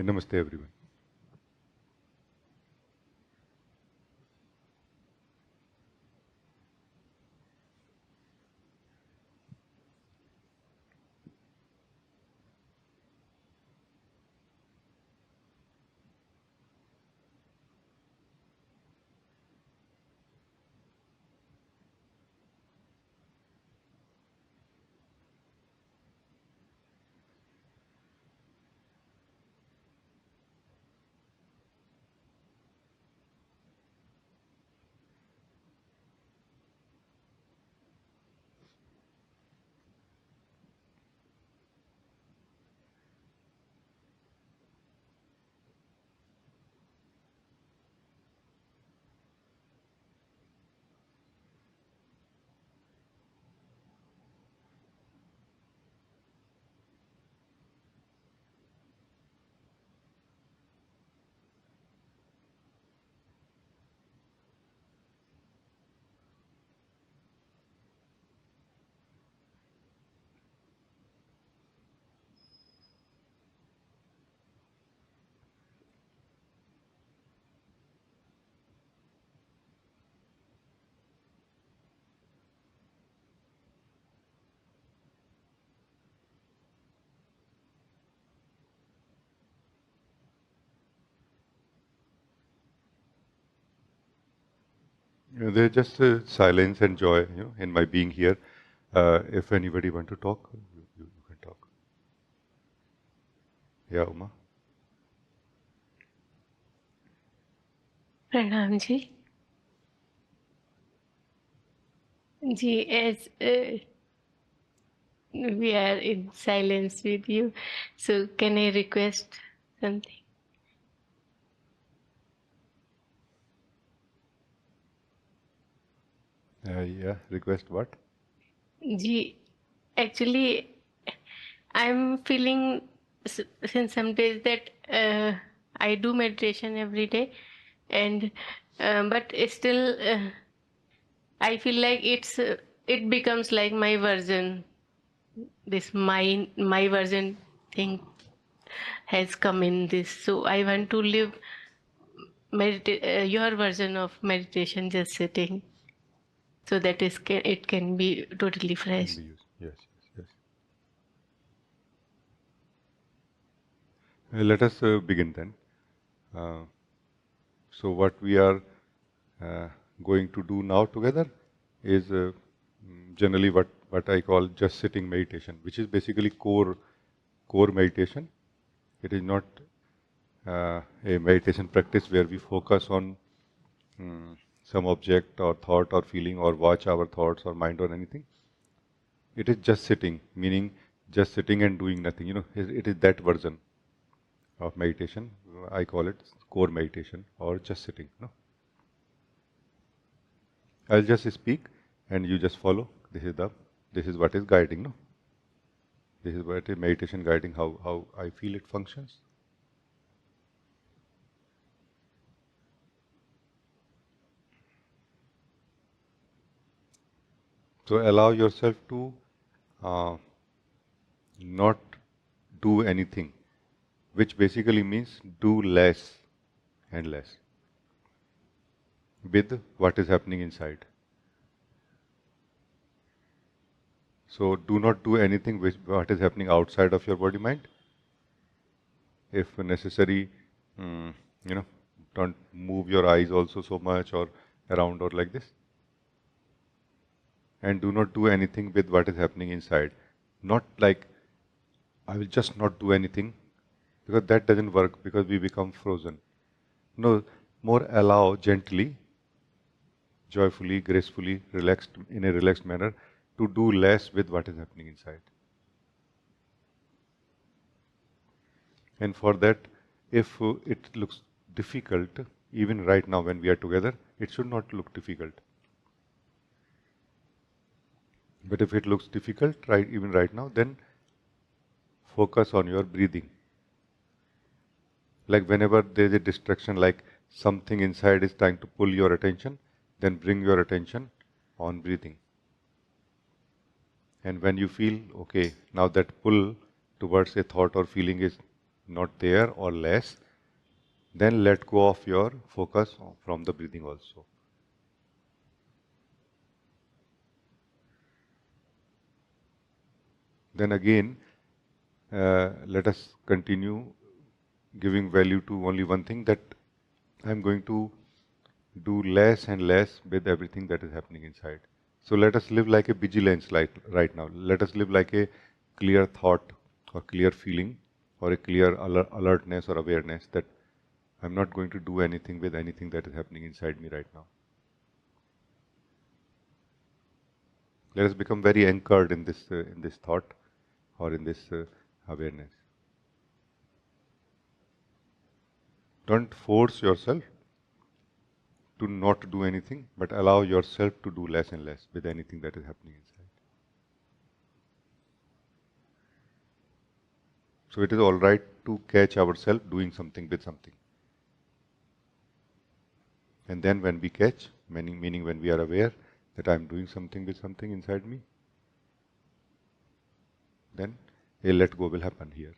Namaste everyone. There's just silence and joy, in my being here. If anybody want to talk, you can talk. Yeah, Uma. प्रणाम जी जी as we are in silence with you, so can I request something? Yeah, request what? Ji, actually I'm feeling since some days that I do meditation every day, and but still I feel like it becomes like my version. This my version thing has come in this, so I want to live your version of meditation, just sitting, so that it can be totally Can fresh. be used. Yes, yes, yes. Let us begin then. Uh, so what we are uh, going to do now together is generally what I call just sitting meditation, which is basically core meditation. It is not a meditation practice where we focus on some object or thought or feeling or watch our thoughts or mind or anything. It is just sitting, meaning just sitting and doing nothing. It is that version of meditation. I call it core meditation or just sitting. No, I'll just speak and you just follow. This is what is guiding. No, this is what is meditation guiding how I feel it functions. So allow yourself to uh, not do anything, which basically means do less and less with what is happening inside. So do not do anything with what is happening outside of your body mind. If necessary, mm, you know, don't move your eyes also so much or around or like this. And do not do anything with what is happening inside. Not like I will just not do anything, because that doesn't work, because we become frozen. No, more allow gently, joyfully, gracefully, relaxed in a relaxed manner to do less with what is happening inside. And for that, if it looks difficult, even right now when we are together, it should not look difficult. But if it looks difficult, right, even right now, then focus on your breathing. Like whenever there is a distraction, like something inside is trying to pull your attention, then bring your attention on breathing. And when you feel, okay, now that pull towards a thought or feeling is not there or less, then let go of your focus from the breathing also. Then again, let us continue giving value to only one thing, that I'm going to do less and less with everything that is happening inside. So let us live like a vigilance right now. Let us live like a clear thought or clear feeling or a clear alertness or awareness that I'm not going to do anything with anything that is happening inside me right now. Let us become very anchored in this thought or in this awareness. Don't force yourself to not do anything, but allow yourself to do less and less with anything that is happening inside. So it is all right to catch ourselves doing something with something. And then when we catch, meaning when we are aware that I am doing something with something inside me, then a let go will happen here.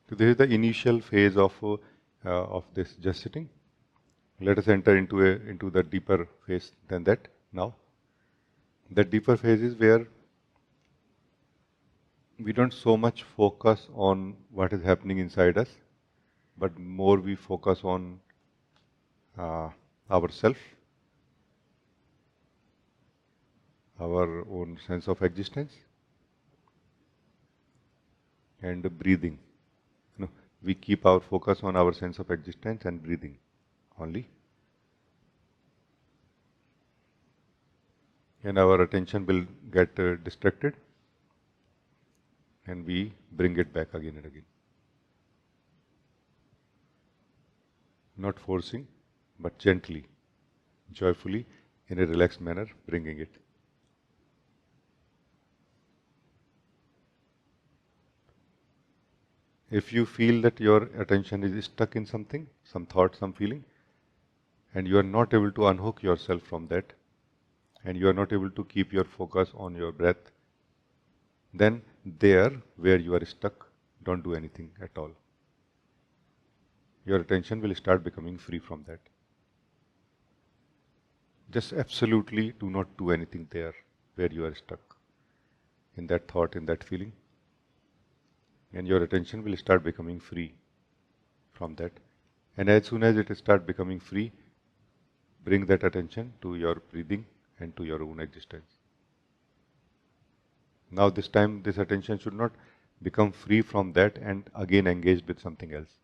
So this is the initial phase of this just sitting. Let us enter into the deeper phase than that now. The deeper phase is where we don't so much focus on what is happening inside us, but more we focus on ourself, our own sense of existence, and breathing. No, we keep our focus on our sense of existence and breathing only. And our attention will get distracted, and we bring it back again and again. Not forcing, but gently, joyfully, in a relaxed manner, bringing it. If you feel that your attention is stuck in something, some thought, some feeling, and you are not able to unhook yourself from that, and you are not able to keep your focus on your breath, then there where you are stuck, don't do anything at all. Your attention will start becoming free from that. Just absolutely do not do anything there where you are stuck, in that thought, in that feeling. And your attention will start becoming free from that. And as soon as it starts becoming free, bring that attention to your breathing and to your own existence. Now this time, this attention should not become free from that and again engaged with something else.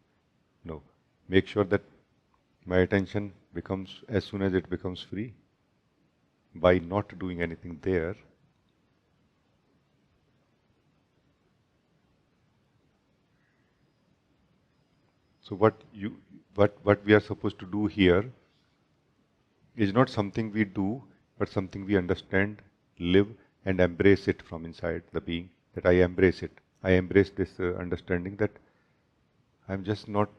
No. Make sure that my attention becomes, as soon as it becomes free, by not doing anything there, so what we are supposed to do here is not something we do, but something we understand, live, and embrace it from inside the being, that I embrace it. I embrace this understanding that I'm just not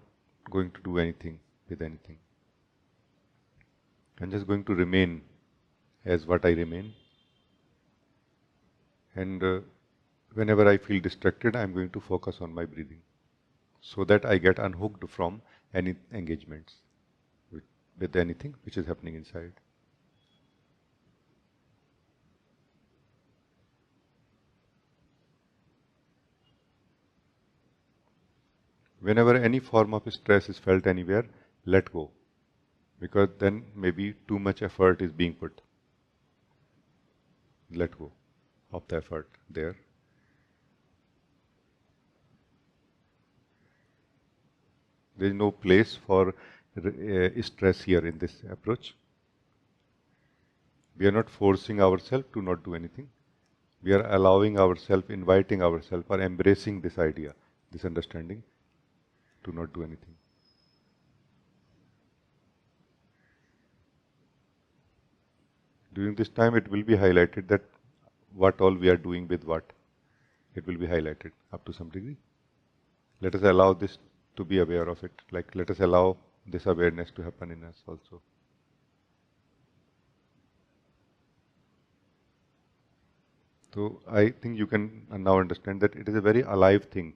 going to do anything with anything. I'm just going to remain as what I remain. And whenever I feel distracted, I'm going to focus on my breathing, so that I get unhooked from any engagements with anything which is happening inside. Whenever any form of stress is felt anywhere, let go, because then maybe too much effort is being put. Let go of the effort there. There is no place for stress here in this approach. We are not forcing ourselves to not do anything. We are allowing ourselves, inviting ourselves, or embracing this idea, this understanding, to not do anything. During this time, it will be highlighted that what all we are doing with what. It will be highlighted up to some degree. Let us allow this to be aware of it. Like, let us allow this awareness to happen in us also. So I think you can now understand that it is a very alive thing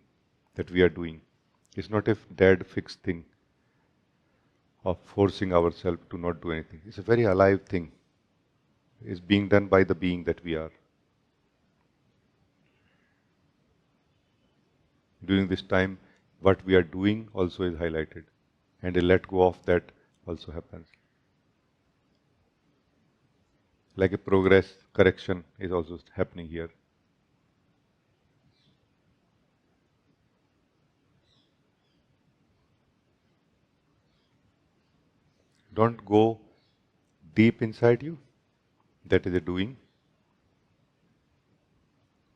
that we are doing. It's not a dead, fixed thing of forcing ourselves to not do anything. It's a very alive thing. It's being done by the being that we are. During this time, what we are doing also is highlighted, and a let go of that also happens. Like a progress, correction is also happening here. Don't go deep inside you, that is a doing.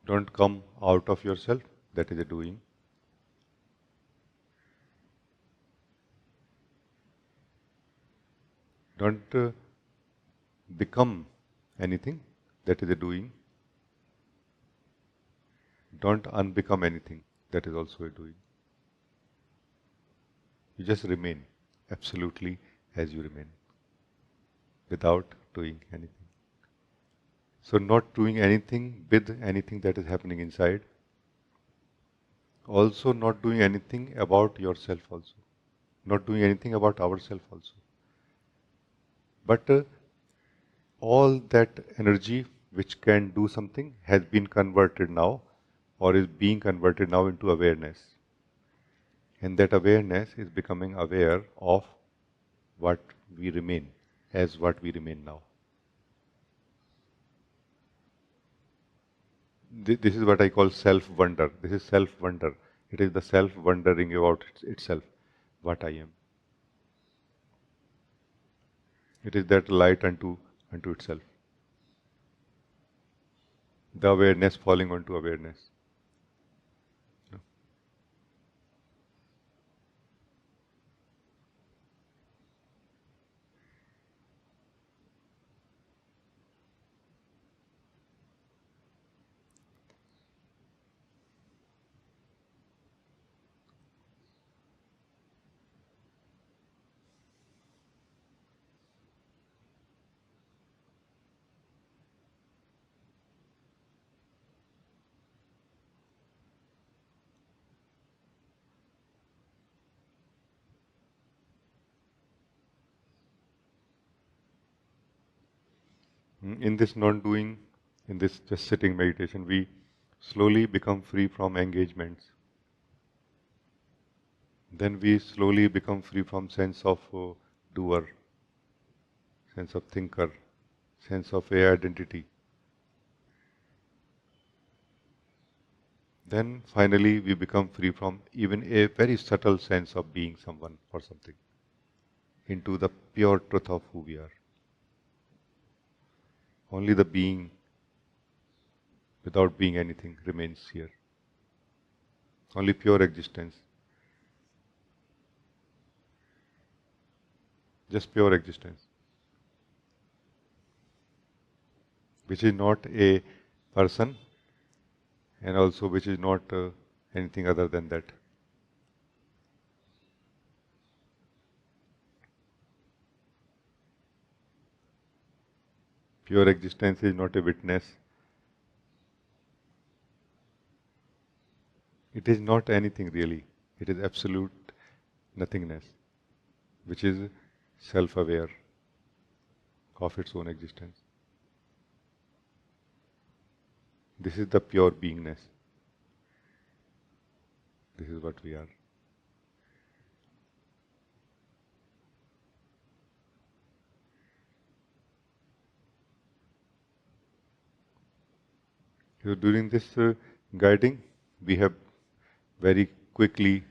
Don't come out of yourself, that is a doing. Don't become anything, that is a doing. Don't unbecome anything, that is also a doing. You just remain absolutely as you remain, without doing anything. So not doing anything with anything that is happening inside. Also not doing anything about yourself also. Not doing anything about ourselves also. But all that energy which can do something has been converted now, or is being converted now into awareness. And that awareness is becoming aware of what we remain, as what we remain now. This is what I call self-wonder. This is self-wonder. It is the self wondering about itself, what I am. It is that light unto itself. The awareness falling onto awareness. In this non-doing, in this just sitting meditation, we slowly become free from engagements. Then we slowly become free from sense of doer, sense of thinker, sense of a identity. Then finally we become free from even a very subtle sense of being someone or something, into the pure truth of who we are. Only the being without being anything remains here. Only pure existence. Just pure existence. Which is not a person, and also which is not anything other than that. Pure existence is not a witness. It is not anything really. It is absolute nothingness, which is self-aware of its own existence. This is the pure beingness. This is what we are. So during this guiding, we have very quickly,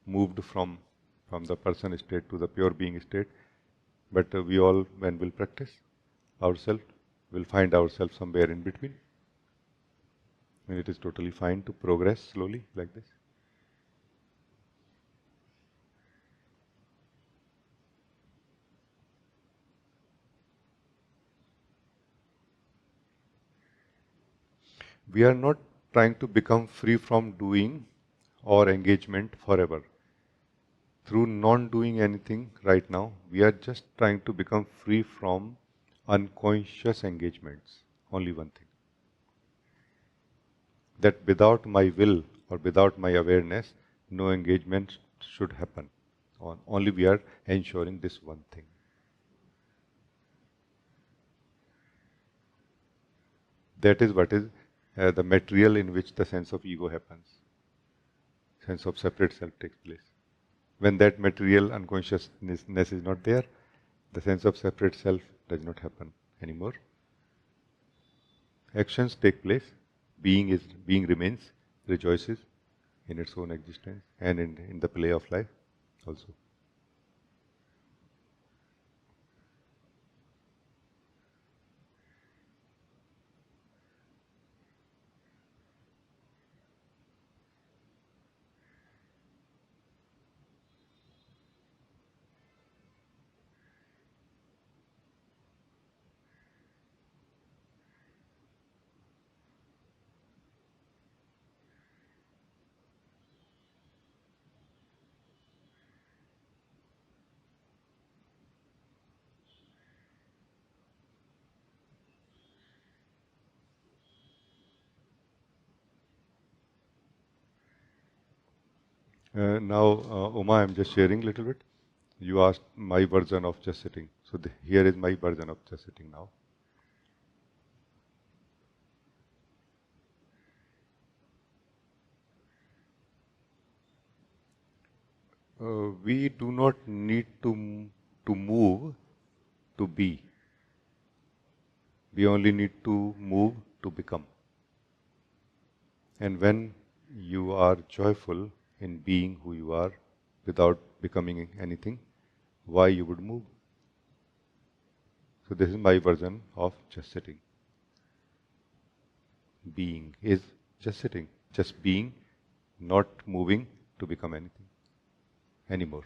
moved from the person state to the pure being state. But we all, when we'll practice ourselves, will find ourselves somewhere in between. And it is totally fine to progress slowly like this. We are not trying to become free from doing or engagement forever. Through non-doing anything right now, we are just trying to become free from unconscious engagements. Only one thing. that without my will or without my awareness, no engagement should happen. Only we are ensuring this one thing. That is what is the material in which the sense of ego happens. Sense of separate self takes place. When that material unconsciousness is not there, the sense of separate self does not happen anymore. Actions take place, being remains, rejoices in its own existence and in the play of life also. Now, Uma, I'm just sharing a little bit. You asked my version of just sitting. So here is my version of just sitting now. We do not need to move to be. We only need to move to become. And when you are joyful in being who you are without becoming anything, why you would move? So this is my version of just sitting. Being is just sitting, just being, not moving to become anything anymore.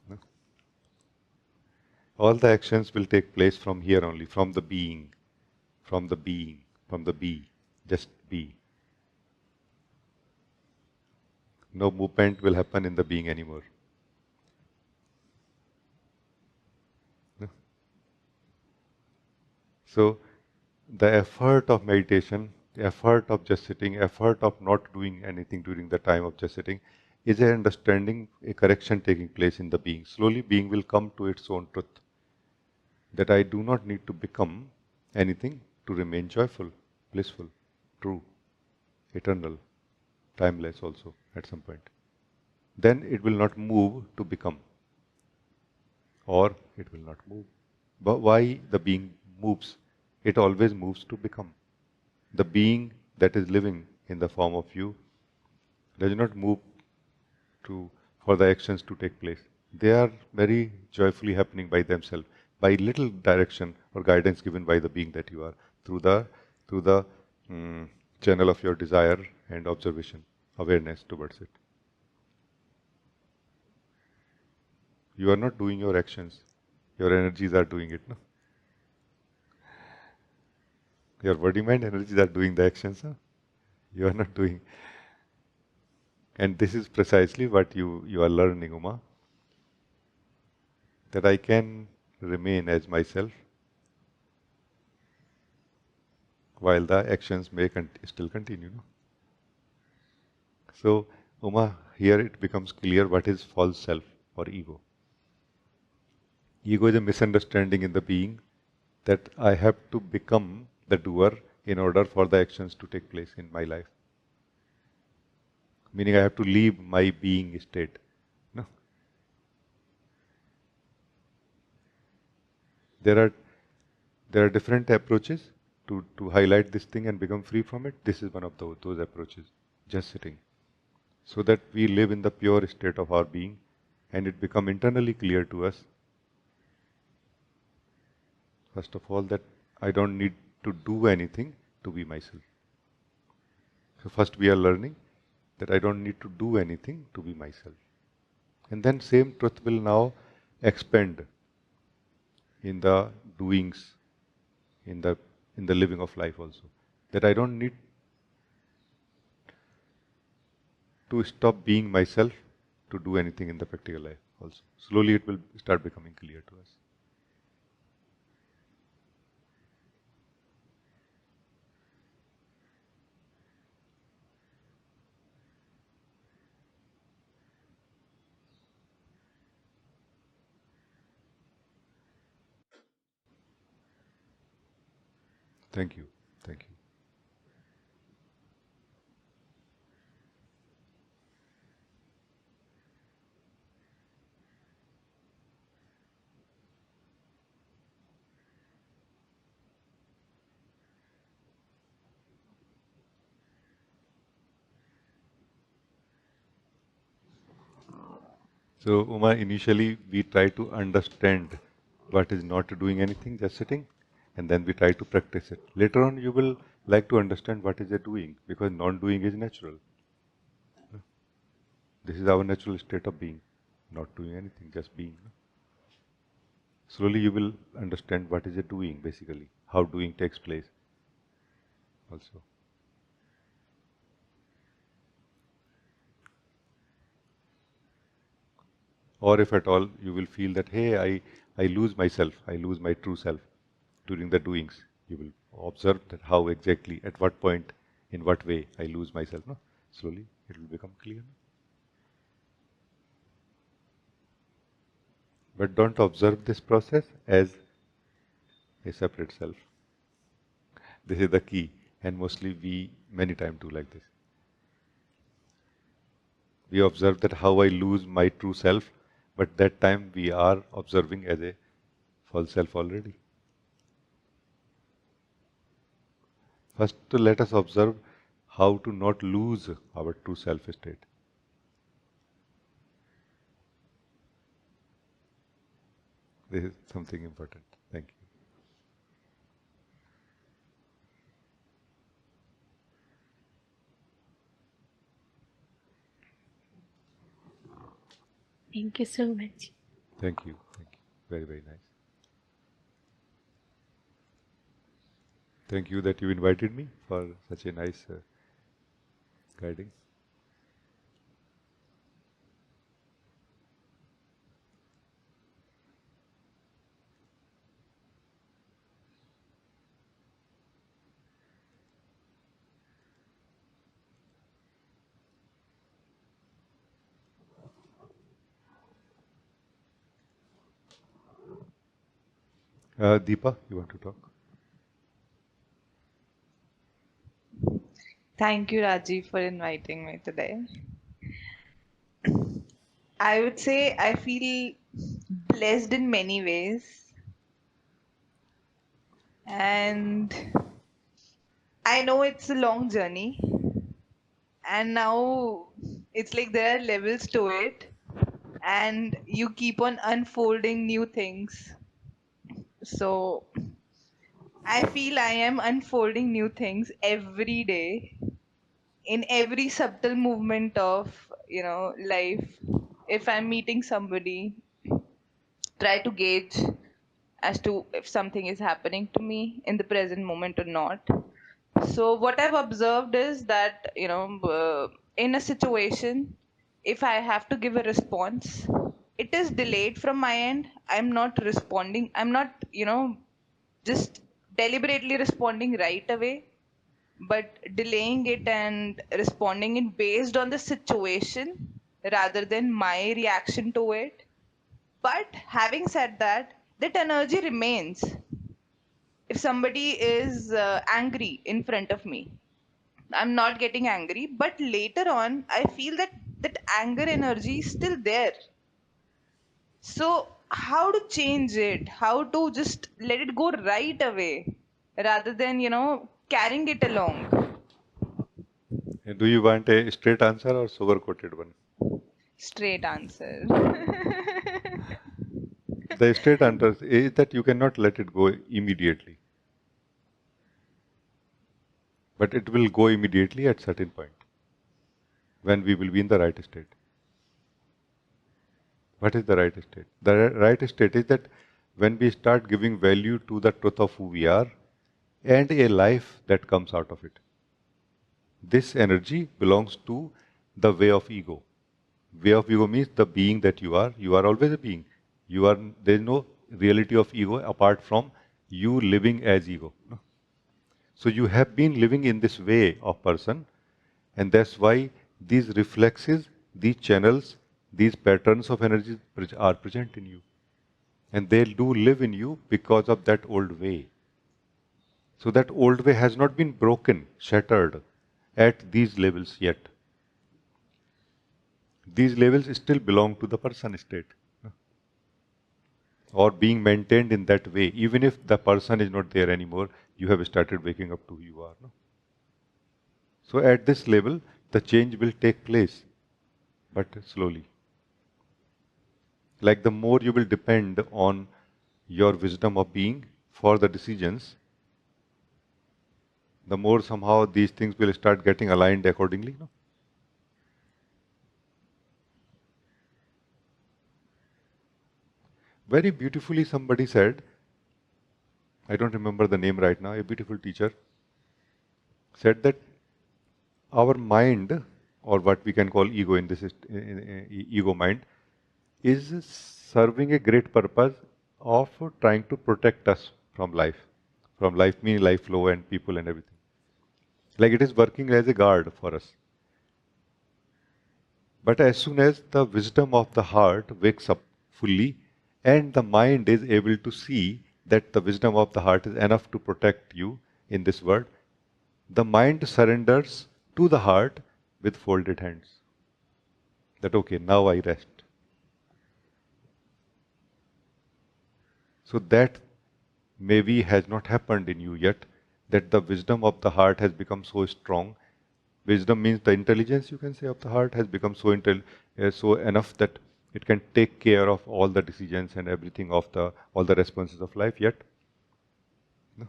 No? All the actions will take place from here only, from the being, from the being, from the be, just be. No movement will happen in the being anymore. No? So the effort of meditation, the effort of just sitting, effort of not doing anything during the time of just sitting is an understanding, a correction taking place in the being. Slowly being will come to its own truth. That I do not need to become anything to remain joyful, blissful, true, eternal, timeless also at some point. Then it will not move to become, or it will not move. But why the being moves? It always moves to become. The being that is living in the form of you does not move for the actions to take place. They are very joyfully happening by themselves, by little direction or guidance given by the being that you are, through the channel of your desire and observation, awareness towards it. You are not doing your actions, your energies are doing it. No? Your body mind energies are doing the actions. Huh? You are not doing. And this is precisely what you are learning, Uma. That I can remain as myself while the actions may still continue. No? So, Uma, here it becomes clear what is false self or ego. Ego is a misunderstanding in the being that I have to become the doer in order for the actions to take place in my life. Meaning I have to leave my being state. No? There are different approaches to highlight this thing and become free from it. This is one of those approaches, just sitting. So that we live in the pure state of our being and it become internally clear to us, first of all, that I don't need to do anything to be myself. So first we are learning that I don't need to do anything to be myself. And then same truth will now expand in the doings, in the living of life also. That I don't need to stop being myself to do anything in the practical life also. Slowly it will start becoming clear to us. Thank you. Thank you. So, Uma, initially we try to understand what is not doing anything, just sitting, and then we try to practice it. Later on, you will like to understand what is it doing, because non-doing is natural. This is our natural state of being, not doing anything, just being. Slowly, you will understand what is it doing, basically, how doing takes place also. Or if at all you will feel that, hey, I lose myself, I lose my true self during the doings, you will observe that how exactly, at what point, in what way I lose myself. No? Slowly it will become clear. But don't observe this process as a separate self. This is the key, and mostly we many times do like this. We observe that how I lose my true self, but that time we are observing as a false self already. First, let us observe how to not lose our true self state. This is something important. Thank you. Thank you so much. Thank you. Thank you. Very, very nice. Thank you that you invited me for such a nice guiding. Deepa, you want to talk? Thank you, Rajee, for inviting me today. I would say I feel blessed in many ways. And I know it's a long journey. And now it's like there are levels to it. And you keep on unfolding new things. So I feel I am unfolding new things every day in every subtle movement of, life. If I'm meeting somebody, try to gauge as to if something is happening to me in the present moment or not. So what I've observed is that in a situation, if I have to give a response, it is delayed from my end. I'm not responding. I'm not just deliberately responding right away, but delaying it and responding it based on the situation rather than my reaction to it. But having said that, that energy remains. If somebody is angry in front of me, I'm not getting angry, but later on, I feel that that anger energy is still there. So, how to change it? How to just let it go right away rather than, carrying it along? Do you want a straight answer or sugar-coated one? Straight answer. The straight answer is that you cannot let it go immediately, but it will go immediately at certain point when we will be in the right state. What is the right state? The right state is that when we start giving value to the truth of who we are and a life that comes out of it. This energy belongs to the way of ego. Way of ego means the being that you are. You are always a being. There is no reality of ego apart from you living as ego. No? So you have been living in this way of person, and that's why these reflexes, these channels, these patterns of energy are present in you. And they do live in you because of that old way. So that old way has not been broken, shattered at these levels yet. These levels still belong to the person state, or being maintained in that way. Even if the person is not there anymore, you have started waking up to who you are. No? So at this level, the change will take place, but slowly. Like the more you will depend on your wisdom of being for the decisions, the more somehow these things will start getting aligned accordingly. No? Very beautifully somebody said, I don't remember the name right now, a beautiful teacher said that our mind, or what we can call ego in this ego mind, is serving a great purpose of trying to protect us from life. From life meaning life flow and people and everything. Like it is working as a guard for us. But as soon as the wisdom of the heart wakes up fully and the mind is able to see that the wisdom of the heart is enough to protect you in this world, the mind surrenders to the heart with folded hands. That okay, now I rest. So that maybe has not happened in you yet, that the wisdom of the heart has become so strong. Wisdom means the intelligence, you can say, of the heart has become so enough that it can take care of all the decisions and everything of all the responses of life yet. No?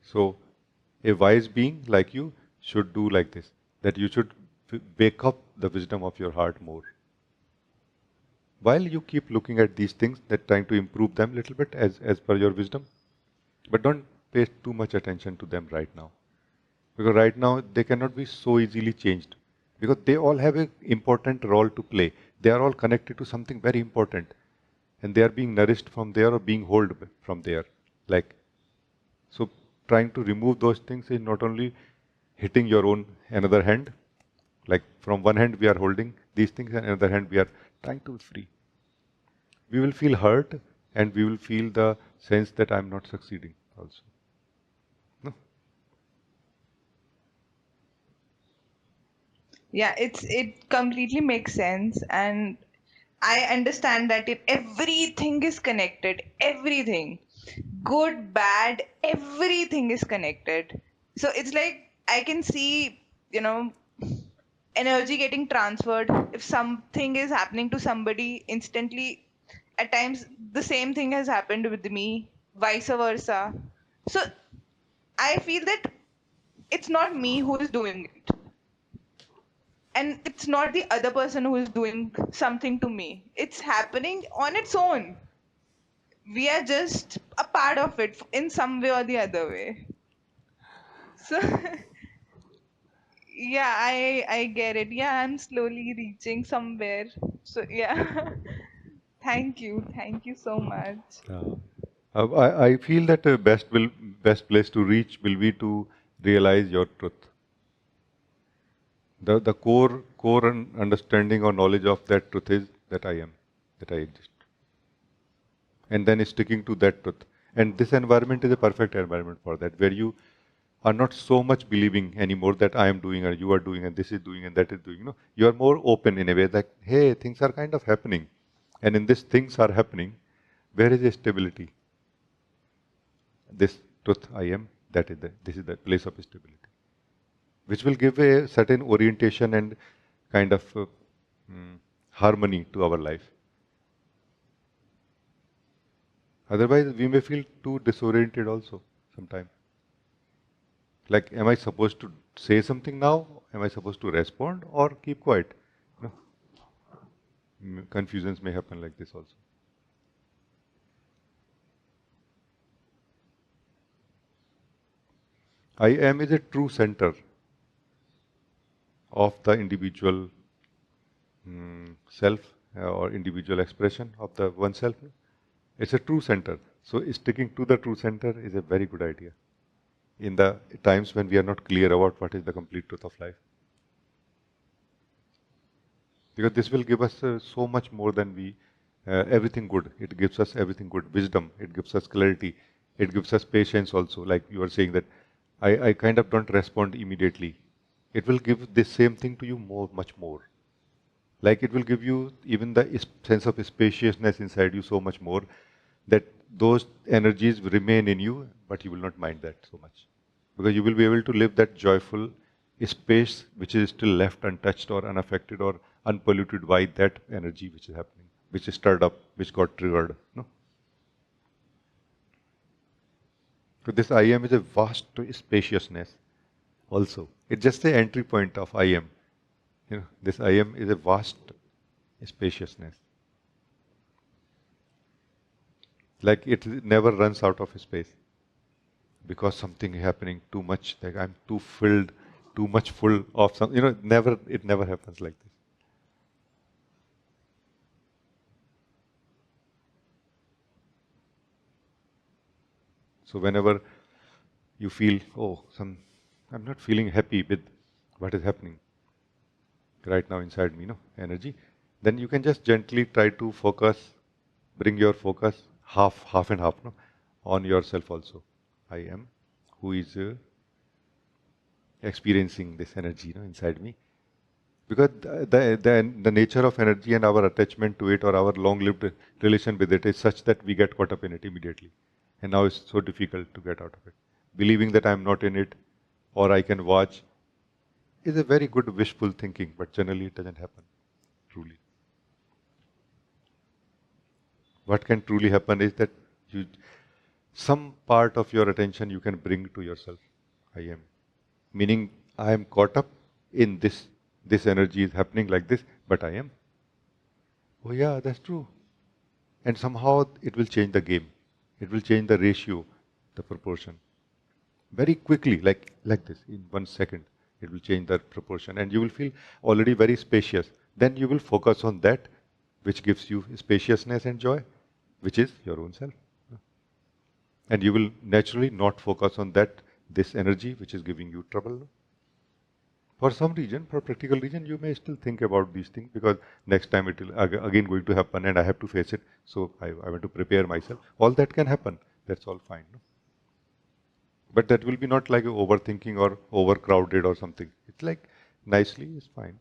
So a wise being like you should do like this, that you should wake up the wisdom of your heart more. While you keep looking at these things, that trying to improve them a little bit as per your wisdom, but don't pay too much attention to them right now. Because right now they cannot be so easily changed. Because they all have an important role to play. They are all connected to something very important. And they are being nourished from there or being held from there. Like, so trying to remove those things is not only hitting your own another hand, like from one hand we are holding these things and another hand we are trying to be free. We will feel hurt and we will feel the sense that I'm not succeeding also. No? Yeah, it completely makes sense, and I understand that everything is connected. Everything, good, bad, everything is connected. So it's like I can see, you know, energy getting transferred. If something is happening to somebody instantly, at times the same thing has happened with me, vice versa. So I feel that it's not me who is doing it, and it's not the other person who is doing something to me. It's happening on its own. We are just a part of it in some way or the other way. So yeah, I get it. Yeah, I'm slowly reaching somewhere. So yeah. Thank you so much. Uh, I feel that best place to reach will be to realize your truth. The core understanding or knowledge of that truth is that I am, that I exist, and then sticking to that truth. And this environment is a perfect environment for that, where you are not so much believing anymore that I am doing or you are doing and this is doing and that is doing. You are more open in a way that hey, things are kind of happening, and in this things are happening, where is the stability? This truth I am, this is the place of stability, which will give a certain orientation and kind of harmony to our life. Otherwise, we may feel too disoriented also sometime. Like, am I supposed to say something now? Am I supposed to respond or keep quiet? No. Confusions may happen like this also. I am is a true center of the individual self or individual expression of the oneself. It's a true center. So sticking to the true center is a very good idea in the times when we are not clear about what is the complete truth of life. Because this will give us so much more than everything good. It gives us everything good. Wisdom, it gives us clarity. It gives us patience also, like you were saying that I kind of don't respond immediately. It will give the same thing to you more, much more. Like it will give you even the sense of spaciousness inside you so much more that those energies remain in you, but you will not mind that so much. Because you will be able to live that joyful space which is still left untouched or unaffected or unpolluted by that energy which is happening, which is stirred up, which got triggered. No? So this I am is a vast spaciousness also. It's just the entry point of I am. This I am is a vast spaciousness. Like it never runs out of space because something happening too much. Like I'm too filled, too much full of some. It never happens like this. So whenever you feel, I'm not feeling happy with what is happening right now inside me, energy, then you can just gently try to focus, bring your focus half and half, on yourself also. I am who is experiencing this energy, inside me. Because the nature of energy and our attachment to it or our long-lived relation with it is such that we get caught up in it immediately. And now it's so difficult to get out of it. Believing that I'm not in it or I can watch is a very good wishful thinking, but generally it doesn't happen, truly. What can truly happen is that some part of your attention you can bring to yourself. I am. Meaning, I am caught up in this. This energy is happening like this, but I am. Oh yeah, that's true. And somehow it will change the game. It will change the ratio, the proportion. Very quickly, like this, in 1 second, it will change the proportion. And you will feel already very spacious. Then you will focus on that which gives you spaciousness and joy, which is your own self. And you will naturally not focus on this energy which is giving you trouble. For some reason, for practical reason, you may still think about these things because next time it will again going to happen and I have to face it. So I want to prepare myself. All that can happen. That's all fine. No? But that will be not like overthinking or overcrowded or something. It's like nicely is fine.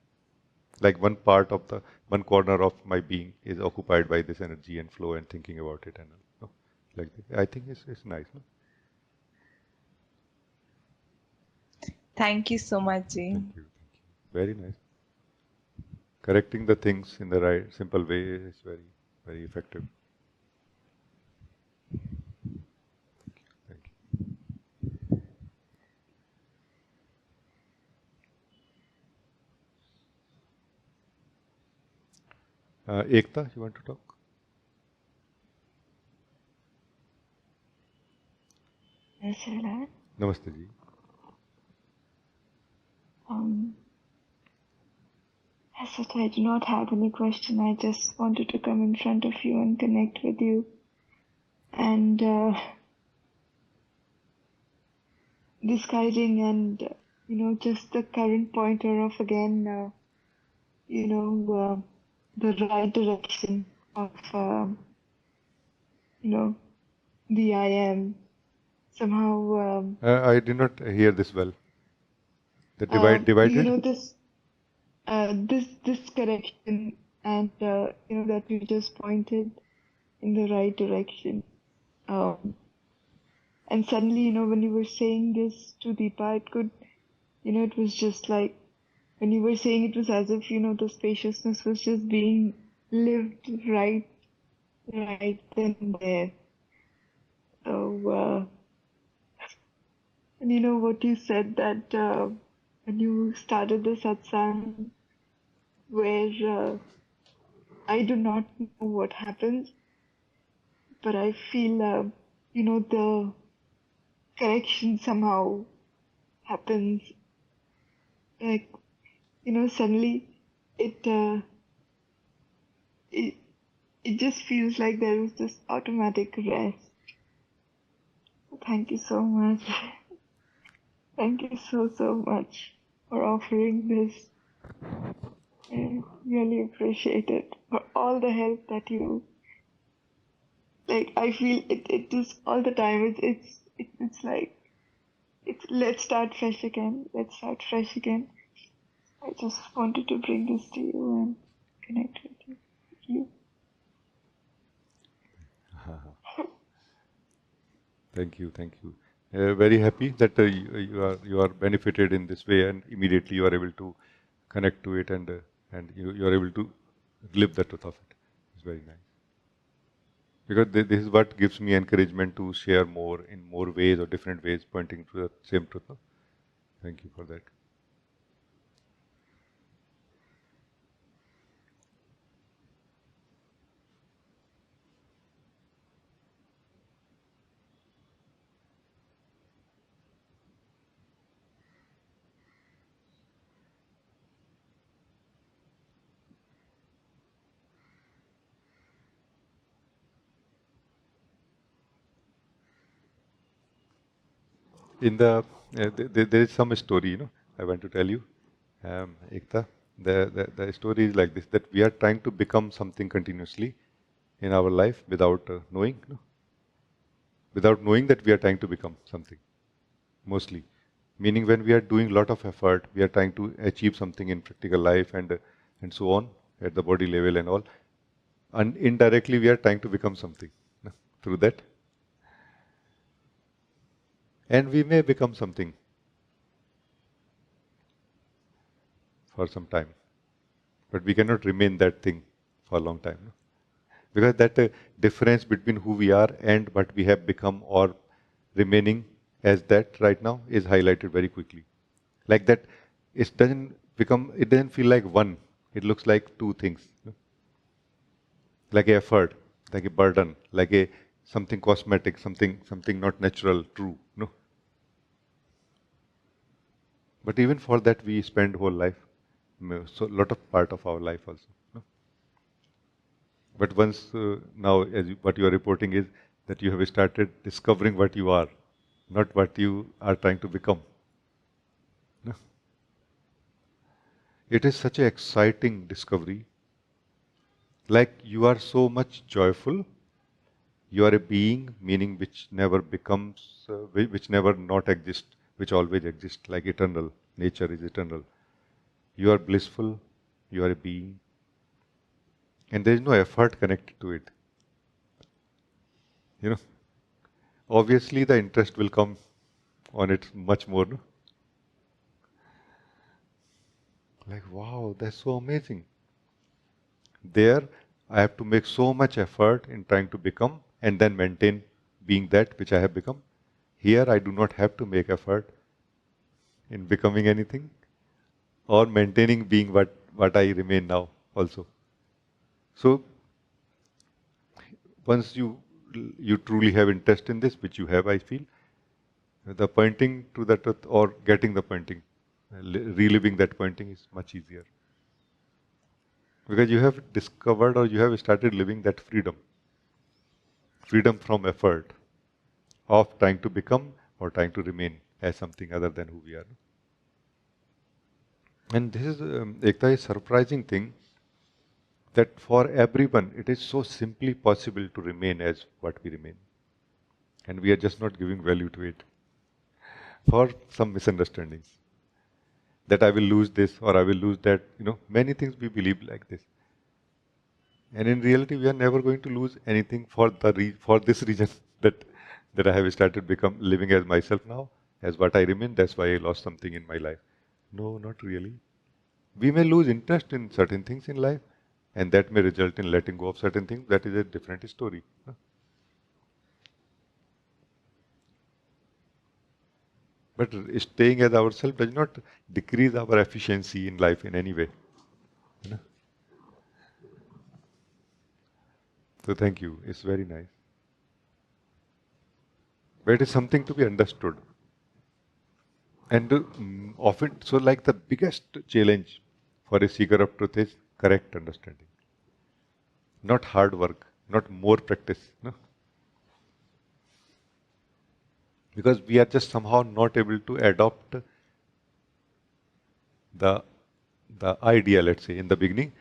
Like one corner of my being is occupied by this energy and flow and thinking about it and like that. I think it's nice. No? Thank you so much, Jay. Thank you. Very nice. Correcting the things in the right, simple way is very, very effective. Thank you. Ekta, you want to talk? Yes, sir. Namaste ji. As such, I do not have any question. I just wanted to come in front of you and connect with you. And this guiding and, just the current pointer of again, the right direction of, the I am. Somehow... I did not hear this well. The divided? This correction and, that you just pointed in the right direction. And suddenly, when you were saying this to Deepa, it was just like, when you were saying it was as if, the spaciousness was just being lived right then and there. So, and what you said that when you started the satsang, where I do not know what happens, but I feel, the correction somehow happens. Like, suddenly it just feels like there is this automatic rest. Thank you so much. Thank you so much for offering this. I really appreciate it, for all the help that you Like I feel it just all the time. It's like let's start fresh again. Let's start fresh again. I just wanted to bring this to you and connect with you. Thank you, thank you. Very happy that you are benefited in this way, and immediately you are able to connect to it, and you are able to live the truth of it. It's very nice, because this is what gives me encouragement to share more in more ways or different ways, pointing to the same truth. No? Thank you for that. In there is some story, I want to tell you, Ekta. The story is like this: that we are trying to become something continuously in our life without knowing, without knowing that we are trying to become something. Mostly, meaning when we are doing a lot of effort, we are trying to achieve something in practical life and so on at the body level and all, and indirectly we are trying to become something through that, and we may become something for some time, but we cannot remain that thing for a long time. No? Because that difference between who we are and what we have become or remaining as that right now is highlighted very quickly. Like that, it doesn't feel like one. It looks like two things. Like a effort, like a burden, like a something cosmetic, something not natural, true. No. But even for that we spend whole life. So a lot of part of our life also. No? But once now, what you are reporting is that you have started discovering what you are, not what you are trying to become. No? It is such an exciting discovery. Like you are so much joyful. You are a being, meaning which never becomes, which never not exists, which always exists, like eternal. Nature is eternal. You are blissful. You are a being, and there is no effort connected to it. You know, obviously the interest will come on it much more. No? Like, wow, that's so amazing. There, I have to make so much effort in trying to become and then maintain being that which I have become. Here, I do not have to make effort in becoming anything or maintaining being what I remain now also. So, once you truly have interest in this, which you have, I feel, the pointing to the truth or getting the pointing, reliving that pointing is much easier. Because you have discovered or you have started living that freedom. Freedom from effort of trying to become or trying to remain as something other than who we are. And this is, Ekta, a surprising thing that for everyone it is so simply possible to remain as what we remain. And we are just not giving value to it for some misunderstandings. That I will lose this or I will lose that. Many things we believe like this. And in reality, we are never going to lose anything for this reason that I have started become living as myself now, as what I remain. That's why I lost something in my life. No, not really. We may lose interest in certain things in life, and that may result in letting go of certain things. That is a different story. But staying as ourselves does not decrease our efficiency in life in any way. So thank you. It's very nice. But it is something to be understood. And often, so like the biggest challenge for a seeker of truth is correct understanding. Not hard work, not more practice. No? Because we are just somehow not able to adopt the idea, let's say, in the beginning,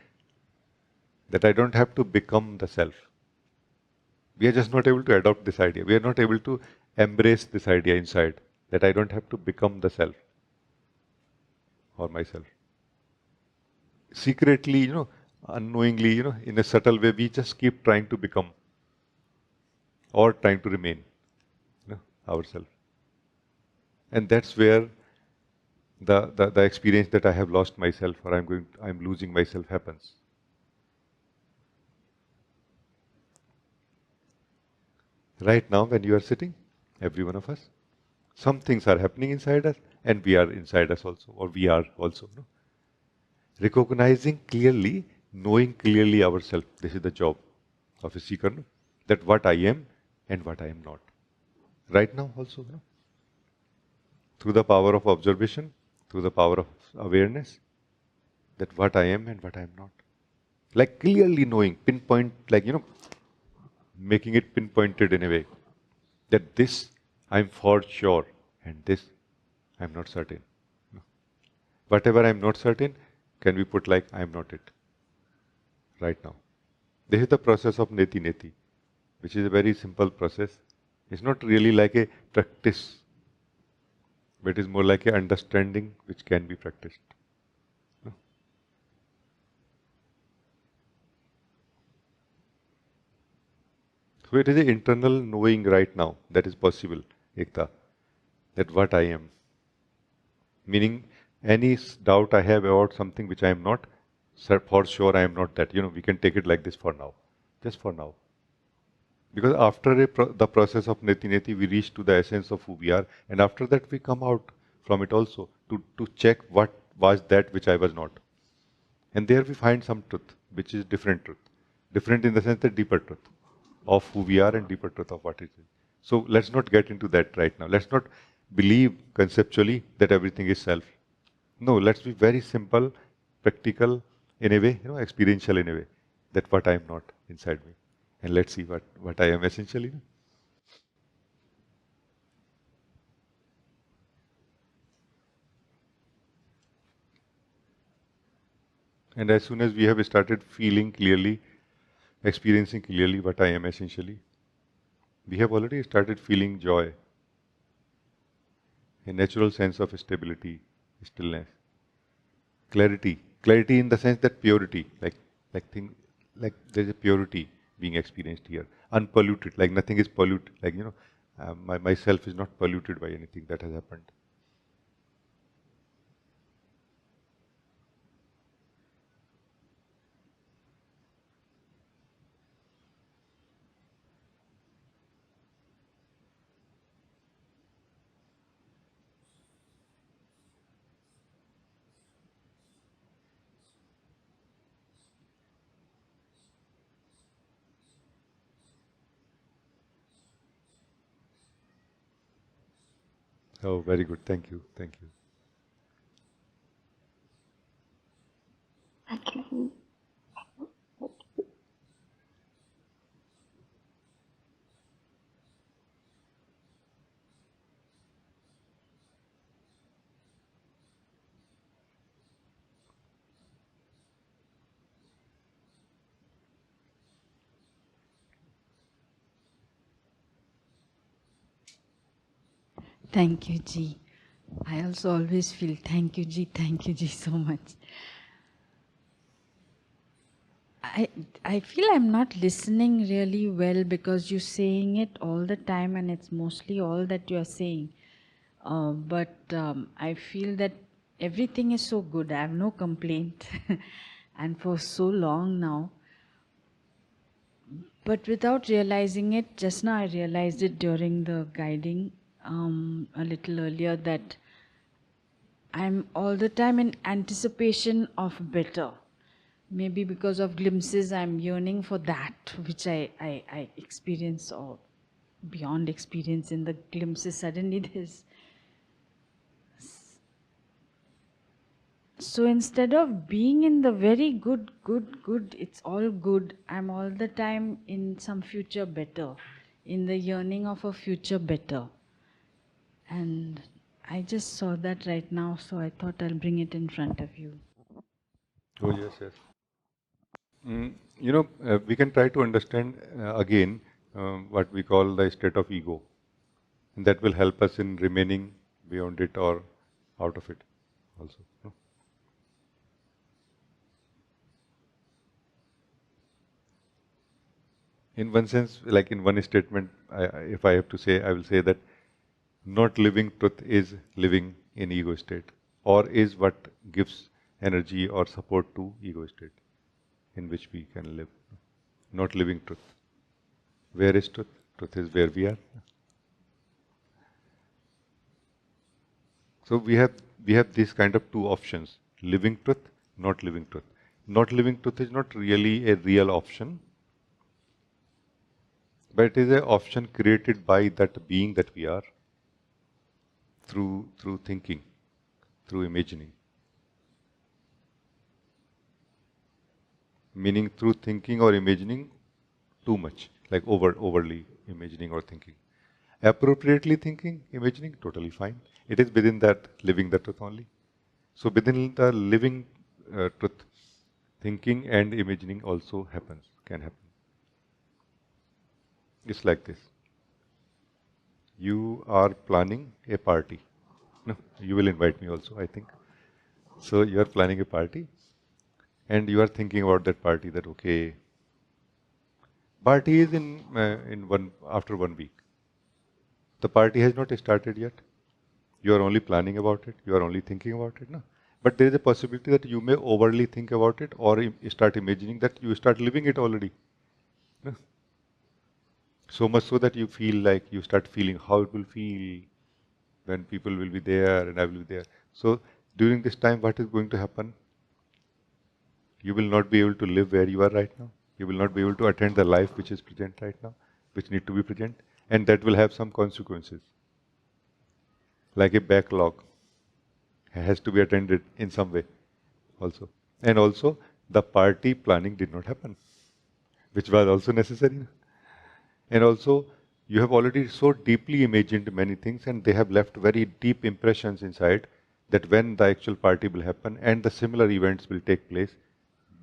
that I don't have to become the self. We are just not able to adopt this idea. We are not able to embrace this idea inside that I don't have to become the self or myself. Secretly, unknowingly, in a subtle way, we just keep trying to become or trying to remain, ourselves. And that's where the experience that I have lost myself or I'm losing myself happens. Right now, when you are sitting, every one of us, some things are happening inside us, and we are inside us also, or we are also. No? Recognizing clearly, knowing clearly ourselves. This is the job of a seeker, no? That what I am and what I am not. Right now, also, no? Through the power of observation, through the power of awareness, that what I am and what I am not. Like clearly knowing, pinpoint, like, making it pinpointed in a way that this I'm for sure and this I'm not certain. Whatever I'm not certain, can we put like I'm not it right now. This is the process of neti neti, which is a very simple process. It's not really like a practice, but it is more like an understanding which can be practiced. So it is an internal knowing right now that is possible, Ekta, that what I am. Meaning any doubt I have about something which I am not, for sure I am not that. We can take it like this for now, just for now. Because after the process of neti neti, we reach to the essence of who we are, and after that we come out from it also to check what was that which I was not. And there we find some truth, which is different truth. Different in the sense that deeper truth of who we are and deeper truth of what it is. So let's not get into that right now. Let's not believe conceptually that everything is self. No, let's be very simple, practical in a way, experiential in a way, that what I am not inside me. And let's see what I am essentially. And as soon as we have started feeling clearly, experiencing clearly what I am essentially, we have already started feeling joy, a natural sense of stability, stillness, clarity. Clarity in the sense that purity, like there's a purity being experienced here, unpolluted, like nothing is polluted, like myself is not polluted by anything that has happened. Oh, very good. Thank you. Thank you. Thank you. Thank you, Ji. I also always feel thank you, Ji, so much. I feel I'm not listening really well because you're saying it all the time and it's mostly all that you're saying. But I feel that everything is so good. I have no complaint and for so long now. But without realizing it, just now I realized it during the guiding a little earlier that I'm all the time in anticipation of better. Maybe because of glimpses, I'm yearning for that which I experience or beyond experience in the glimpses. Suddenly there's... So instead of being in the very good, it's all good, I'm all the time in some future better, in the yearning of a future better. And I just saw that right now, so I thought I'll bring it in front of you. Oh, yes, yes. We can try to understand again what we call the state of ego. And that will help us in remaining beyond it or out of it also. In one sense, like in one statement, if I have to say, I will say that not living truth is living in ego state, or is what gives energy or support to ego state in which we can live. Not living truth. Where is truth? Truth is where we are. So we have these kind of two options: living truth, not living truth. Not living truth is not really a real option, but it is an option created by that being that we are through thinking, through imagining. Meaning through thinking or imagining too much, like overly imagining or thinking. Appropriately thinking, imagining, totally fine. It is within that living the truth only. So within the living truth, thinking and imagining also can happen. It's like this. You are planning a party. No, you will invite me also, I think. So you are planning a party and you are thinking about that party, that okay, party is in one after 1 week. The party has not started yet. You are only planning about it. You are only thinking about it. No? But there is a possibility that you may overly think about it or start imagining that you start living it already. No? So much so that you feel like you start feeling how it will feel when people will be there and I will be there. So during this time, what is going to happen? You will not be able to live where you are right now. You will not be able to attend the life which is present right now, which need to be present. And that will have some consequences. Like a backlog has to be attended in some way also. And also, the party planning did not happen, which was also necessary. And also, you have already so deeply imagined many things and they have left very deep impressions inside that when the actual party will happen and the similar events will take place,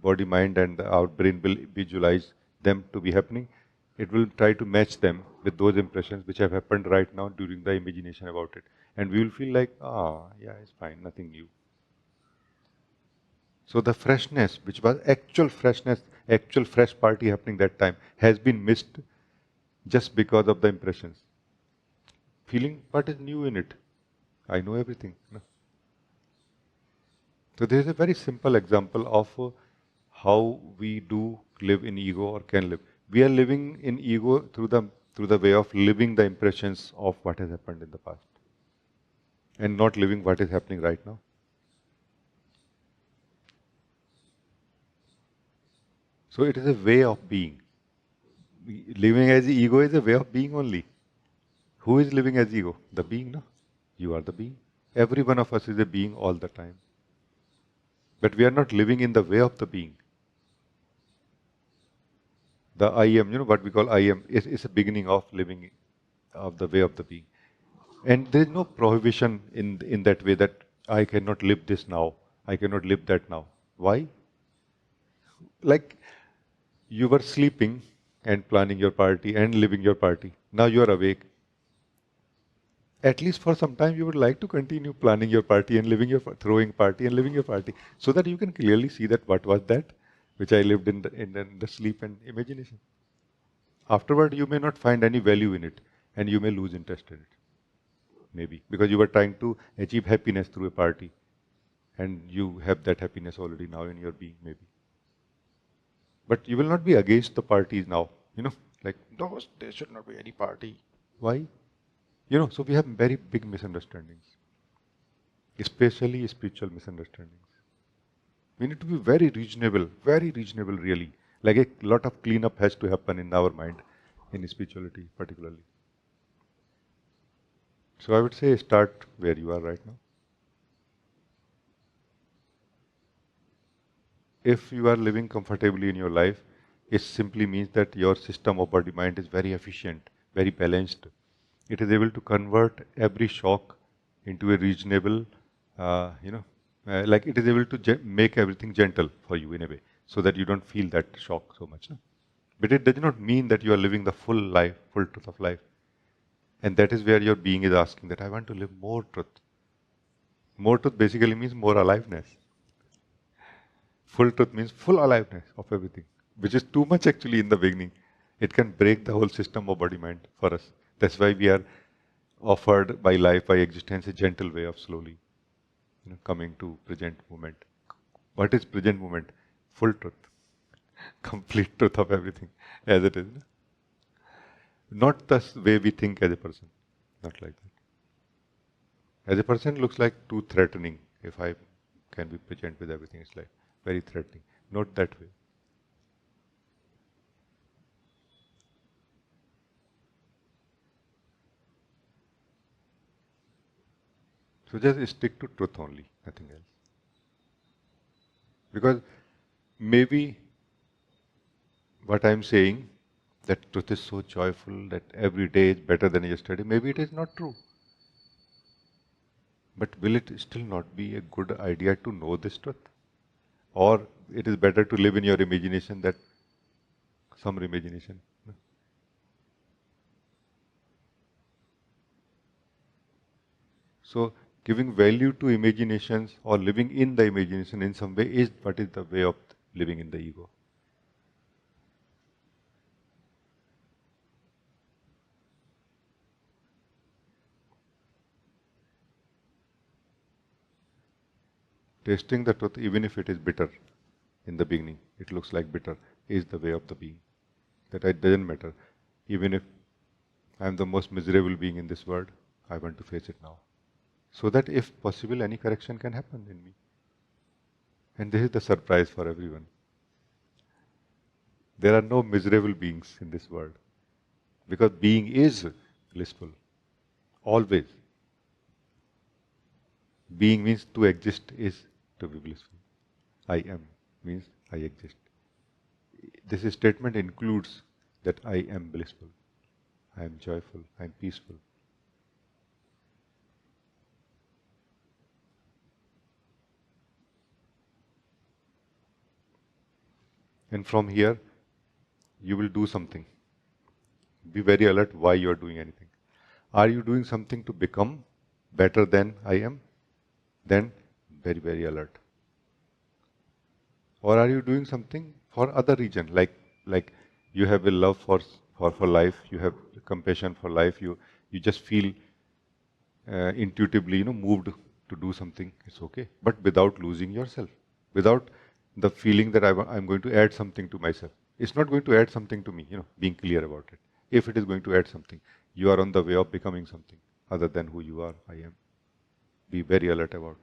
body, mind and our brain will visualize them to be happening. It will try to match them with those impressions which have happened right now during the imagination about it. And we will feel like, yeah, it's fine, nothing new. So the freshness, which was actual freshness, actual fresh party happening that time, has been missed just because of the impressions. Feeling what is new in it? I know everything. No? So there is a very simple example of how we do live in ego or can live. We are living in ego through the way of living the impressions of what has happened in the past and not living what is happening right now. So it is a way of being. Living as ego is a way of being only. Who is living as ego? The being, no? You are the being. Every one of us is a being all the time. But we are not living in the way of the being. The I am, what we call I am, is a beginning of living of the way of the being. And there is no prohibition in that way that I cannot live this now, I cannot live that now. Why? Like you were sleeping and planning your party and living your party. Now you are awake. At least for some time you would like to continue planning your party and living your throwing party and living your party so that you can clearly see that what was that which I lived in the sleep and imagination. Afterward, you may not find any value in it and you may lose interest in it. Maybe because you were trying to achieve happiness through a party and you have that happiness already now in your being, maybe. But you will not be against the parties now, like, no, there should not be any party. Why? So we have very big misunderstandings, especially spiritual misunderstandings. We need to be very reasonable really. Like a lot of cleanup has to happen in our mind, in spirituality particularly. So I would say start where you are right now. If you are living comfortably in your life, it simply means that your system of body-mind is very efficient, very balanced. It is able to convert every shock into a reasonable, like it is able to make everything gentle for you in a way, so that you don't feel that shock so much. No? But it does not mean that you are living the full life, full truth of life. And that is where your being is asking that I want to live more truth. More truth basically means more aliveness. Full truth means full aliveness of everything, which is too much actually in the beginning. It can break the whole system of body mind for us. That's why we are offered by life, by existence, a gentle way of slowly coming to present moment. What is present moment? Full truth. Complete truth of everything as it is. Not the way we think as a person. Not like that. As a person looks like too threatening. If I can be present with everything, it's like very threatening. Not that way. So just stick to truth only, nothing else. Because maybe what I'm saying, that truth is so joyful, that every day is better than yesterday, maybe it is not true. But will it still not be a good idea to know this truth? Or it is better to live in your imagination, that some imagination. So giving value to imaginations or living in the imagination in some way is what is the way of living in the ego. Tasting the truth, even if it is bitter in the beginning, it looks like bitter, is the way of the being. That it doesn't matter. Even if I am the most miserable being in this world, I want to face it now. So that if possible, any correction can happen in me. And this is the surprise for everyone. There are no miserable beings in this world. Because being is blissful. Always. Being means to exist is to be blissful. I am means I exist. This statement includes that I am blissful, I am joyful, I am peaceful. And from here, you will do something. Be very alert why you are doing anything. Are you doing something to become better than I am? Then very, very alert. Or are you doing something for other reason, like you have a love for life, you have compassion for life, you just feel intuitively moved to do something, it's okay, but without losing yourself, without the feeling that I'm going to add something to myself. It's not going to add something to me, being clear about it. If it is going to add something, you are on the way of becoming something other than who you are, I am. Be very alert about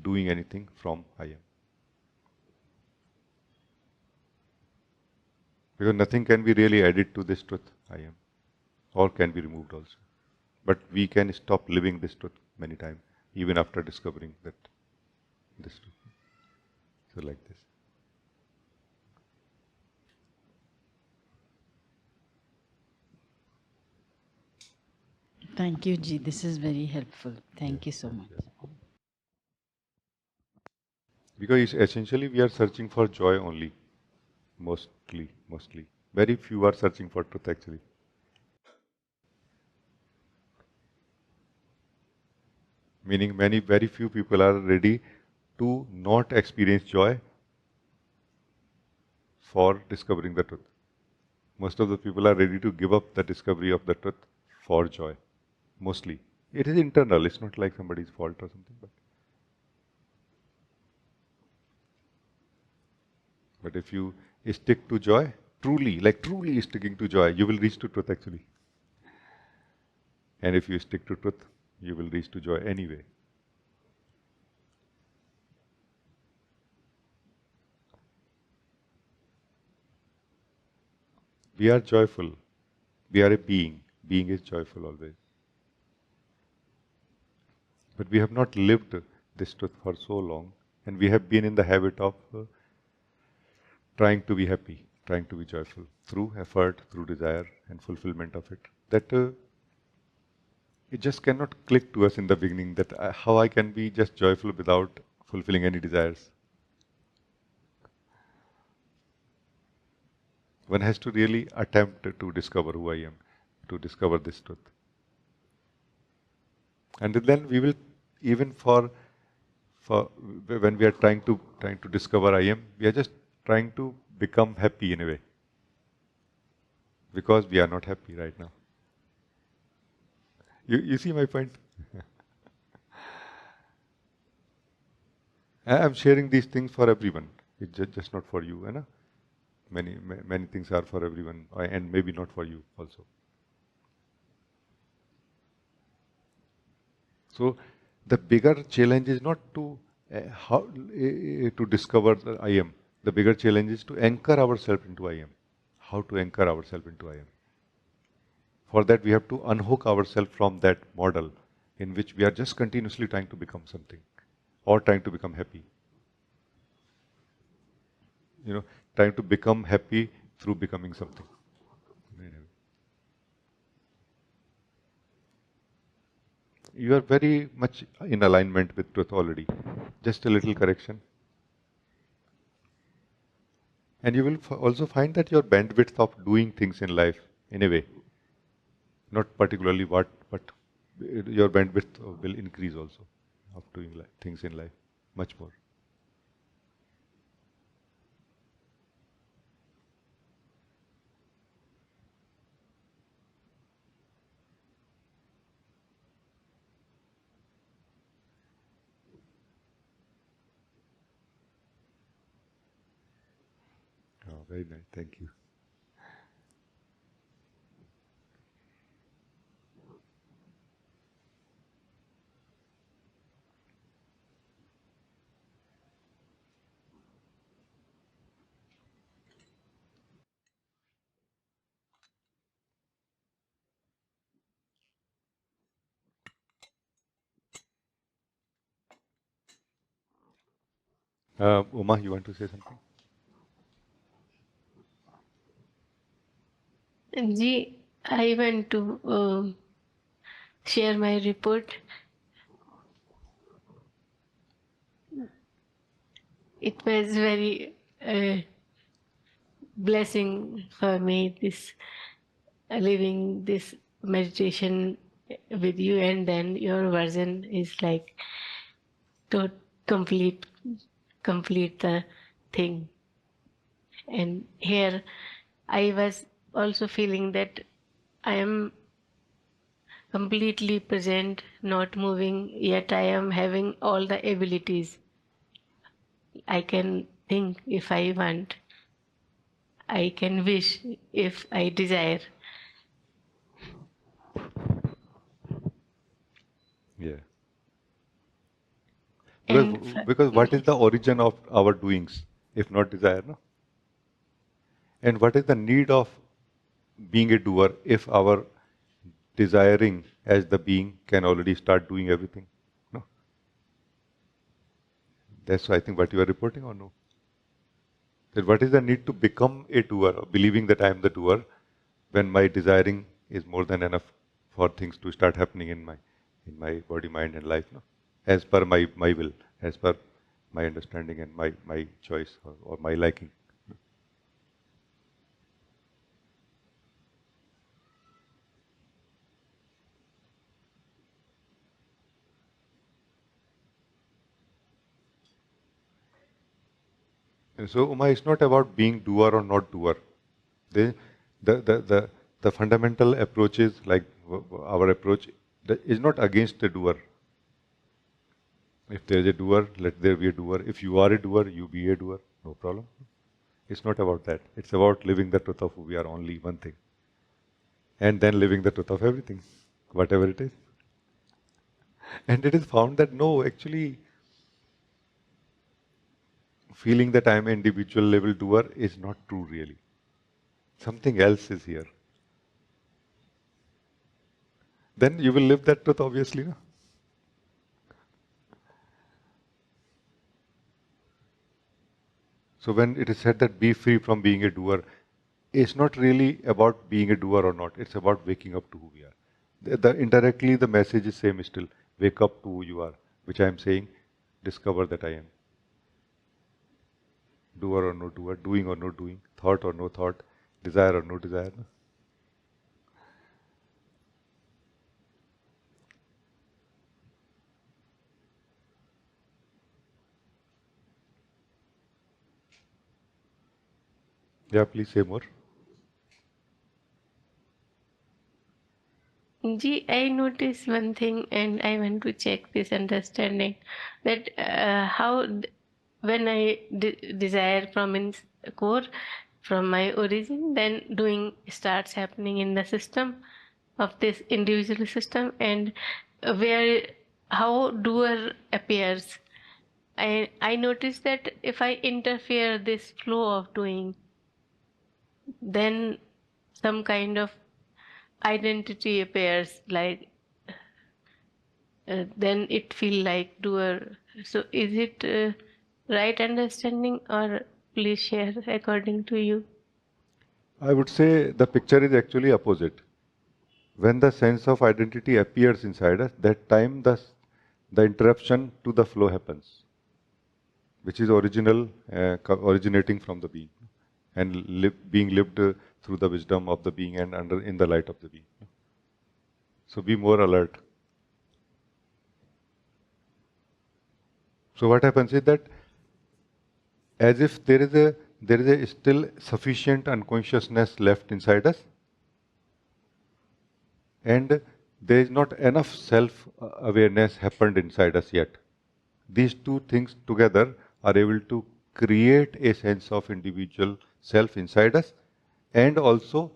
doing anything from I am. Because nothing can be really added to this truth, I am, or can be removed also. But we can stop living this truth many times, even after discovering that this truth. So like this. Thank you, Ji. This is very helpful. Thank you so much. Because essentially we are searching for joy only, mostly. Very few are searching for truth actually. Meaning very few people are ready to not experience joy for discovering the truth. Most of the people are ready to give up the discovery of the truth for joy. Mostly. It is internal, it's not like somebody's fault or something. But if you stick to joy, truly sticking to joy, you will reach to truth actually. And if you stick to truth, you will reach to joy anyway. We are joyful. We are a being. Being is joyful always. But we have not lived this truth for so long, and we have been in the habit of trying to be happy, trying to be joyful through effort, through desire and fulfillment of it. That it just cannot click to us in the beginning that how I can be just joyful without fulfilling any desires. One has to really attempt to discover who I am, to discover this truth. And then we will, even for when we are trying to discover I am, we are just trying to become happy in a way. Because we are not happy right now. You see my point? I'm sharing these things for everyone. It's just not for you, you know? Many things are for everyone, and maybe not for you also. So the bigger challenge is not to to discover the I am. The bigger challenge is to anchor ourselves into I am. How to anchor ourselves into I am. For that, we have to unhook ourselves from that model in which we are just continuously trying to become something or trying to become happy. You know, trying to become happy through becoming something. You are very much in alignment with truth already. Just a little correction. And you will also find that your bandwidth of doing things in life, in a way, not particularly what, but your bandwidth will increase also of doing things in life, much more. Oh, very nice. Thank you. Uma, you want to say something? Ji, I want to share my report. It was very blessing for me, this living this meditation with you, and then your version is like to complete the thing. And here I was also feeling that I am completely present, not moving, yet I am having all the abilities. I can think if I want, I can wish if I desire. Yeah. And Because what is the origin of our doings, if not desire, no? And what is the need of being a doer if our desiring as the being can already start doing everything? No? That's I think what you are reporting or no? That what is the need to become a doer, or believing that I am the doer, when my desiring is more than enough for things to start happening in my body, mind, and life, no? As per my will, as per my understanding and my choice or my liking. And so, Uma, it's not about being doer or not doer. The, the, the, the, the fundamental approach is like our approach is not against the doer. If there is a doer, let there be a doer. If you are a doer, you be a doer. No problem. It's not about that. It's about living the truth of who we are, only one thing. And then living the truth of everything, whatever it is. And it is found that no, actually, feeling that I am an individual level doer is not true really. Something else is here. Then you will live that truth, obviously. No? So when it is said that be free from being a doer, it's not really about being a doer or not. It's about waking up to who we are. Indirectly, the message is same still. Wake up to who you are, which I am saying, discover that I am. Doer or no doer, doing or no doing, thought or no thought. desire or no desire. No? Yeah, please say more. Ji, I noticed one thing and I want to check this understanding that when I desire from its core, from my origin, then doing starts happening in the system of this individual system, and where how doer appears. I noticed that if I interfere this flow of doing, then some kind of identity appears, like then it feel like doer. So is it right understanding, or please share according to you? I would say the picture is actually opposite. When the sense of identity appears inside us, that time the interruption to the flow happens, which is originating from the being and being lived through the wisdom of the being and in the light of the being. So be more alert. So what happens is that as if there is a still sufficient unconsciousness left inside us, and there is not enough self-awareness happened inside us yet. These two things together are able to create a sense of individual self inside us, and also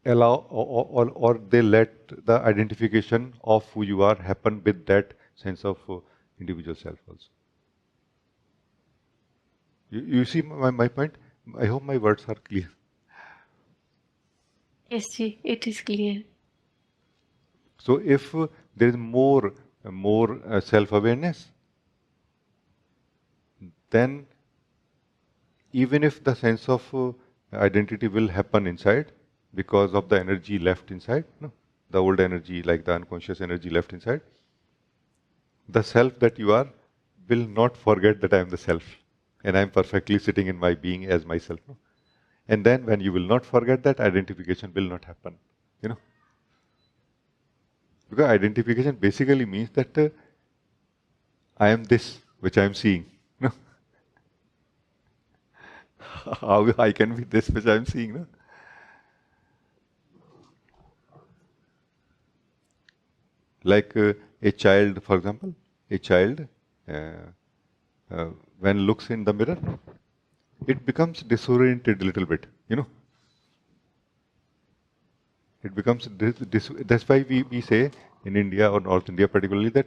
allow or they let the identification of who you are happen with that sense of individual self also. You see my point? I hope my words are clear. Yes, ji, it is clear. So if there is more self-awareness, then even if the sense of identity will happen inside because of the energy left inside, no, the old energy, like the unconscious energy left inside, the self that you are will not forget that I am the self and I am perfectly sitting in my being as myself. No? And then when you will not forget that, identification will not happen. You know, because identification basically means that I am this which I am seeing. No? How I can be this which I am seeing? No? Like a child, for example, a child when looks in the mirror, it becomes disoriented a little bit. You know, it becomes that's why we say in India or North India particularly that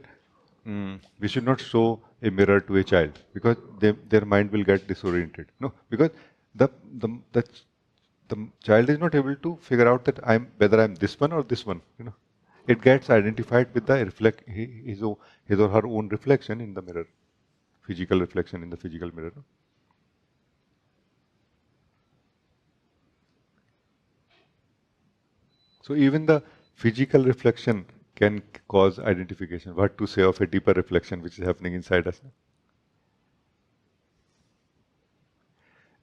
we should not show a mirror to a child because their mind will get disoriented. No, because the the the the child is not able to figure out that whether I'm this one or this one. You know, it gets identified with the his or her own reflection in the mirror, physical reflection in the physical mirror. No? So even the physical reflection can cause identification. What to say of a deeper reflection which is happening inside us?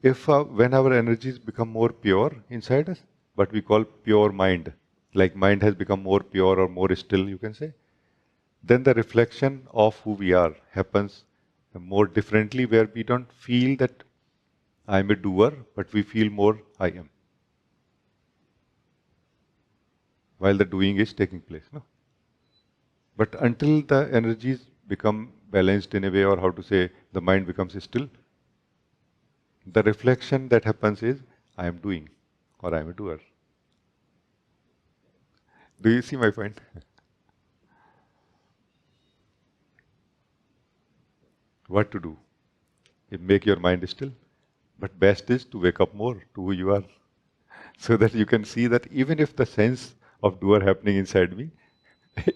If when our energies become more pure inside us, what we call pure mind, like mind has become more pure or more still, you can say, then the reflection of who we are happens more differently, where we don't feel that I'm a doer, but we feel more I am, while the doing is taking place. No? But until the energies become balanced in a way, or how to say, the mind becomes still, the reflection that happens is I am doing or I am a doer. Do you see my point? What to do? Make your mind still. But best is to wake up more to who you are, so that you can see that even if the sense of doer happening inside me,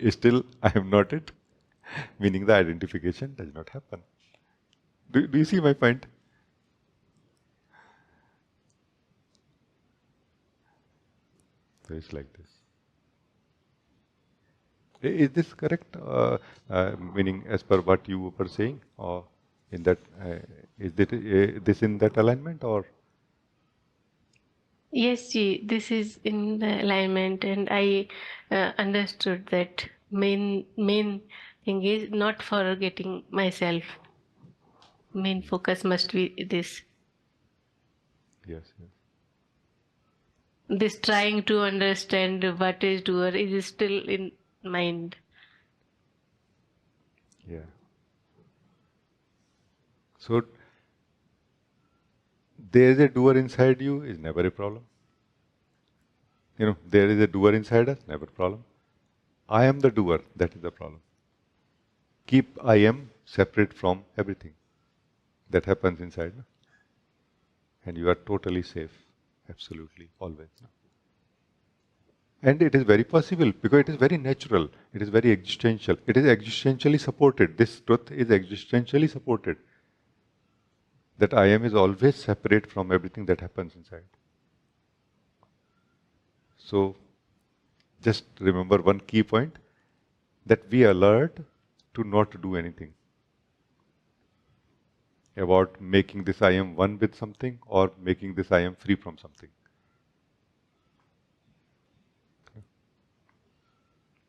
still I am not it, meaning the identification does not happen. Do you see my point? So it's like this. Is this correct? Meaning, as per what you were saying, or in that, is this in that alignment, or? Yes, Ji, this is in the alignment, and I understood that main thing is not forgetting myself. Main focus must be this. Yes, yes. This trying to understand what is doer is still in mind. Yeah. So there is a doer inside you is never a problem. There is a doer inside us, never a problem. I am the doer, that is the problem. Keep I am separate from everything that happens inside. No? And you are totally safe, absolutely, always. No? And it is very possible because it is very natural, it is very existential, it is existentially supported. This truth is existentially supported. That I am is always separate from everything that happens inside. So, just remember one key point, that we alert to not do anything about making this I am one with something or making this I am free from something.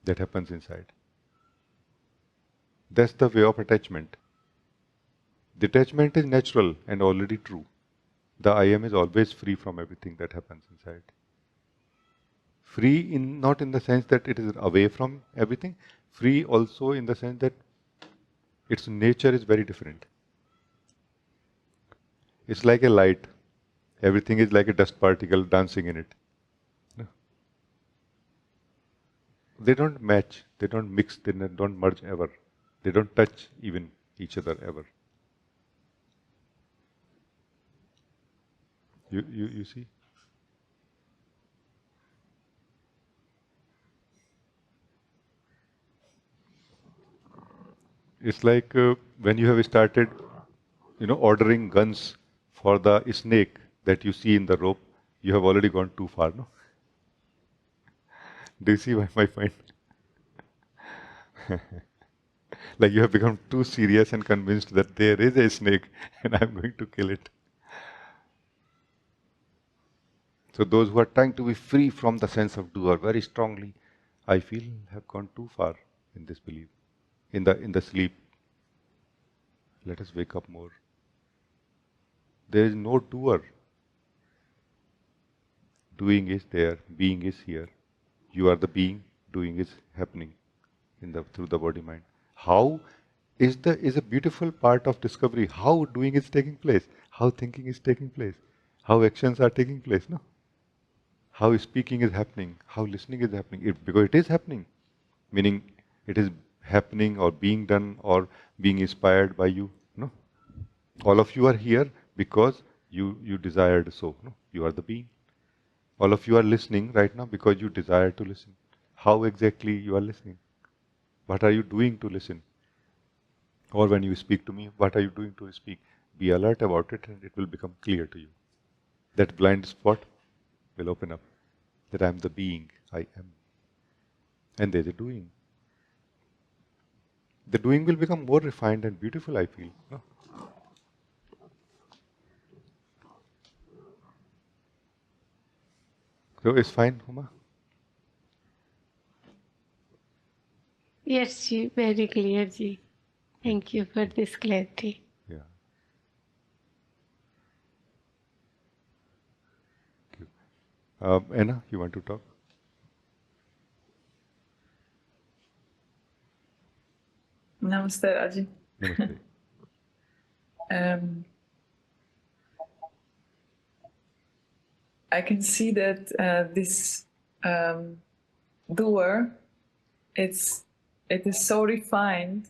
That happens inside. That's the way of attachment. Detachment is natural and already true. The I am is always free from everything that happens inside. Free in not in the sense that it is away from everything, free also in the sense that its nature is very different. It's like a light. Everything is like a dust particle dancing in it. No? They don't match, they don't mix, they don't merge ever. They don't touch even each other ever. You see? It's like when you have started, ordering guns for the snake that you see in the rope, you have already gone too far, no? Do you see my point? Like you have become too serious and convinced that there is a snake and I'm going to kill it. So those who are trying to be free from the sense of doer very strongly, I feel have gone too far in this belief. In the sleep. Let us wake up more. There is no doer. Doing is there, being is here. You are the being, doing is happening through the body mind. How is a beautiful part of discovery. How doing is taking place, how thinking is taking place, how actions are taking place, no? How speaking is happening, how listening is happening. Because it is happening, meaning it is happening or being done or being inspired by you. No? All of you are here because you desired so. No? You are the being. All of you are listening right now because you desire to listen. How exactly you are listening? What are you doing to listen? Or when you speak to me, what are you doing to speak? Be alert about it and it will become clear to you. That blind spot will open up. That I am the being, I am. And there's a doing. The doing will become more refined and beautiful, I feel. No? So it's fine, Huma? Yes, Ji, very clear, Ji. Thank you for this clarity. Yeah. Thank you. Anna, you want to talk? Namaste, Rajee. Namaste. I can see that this doer, it is so refined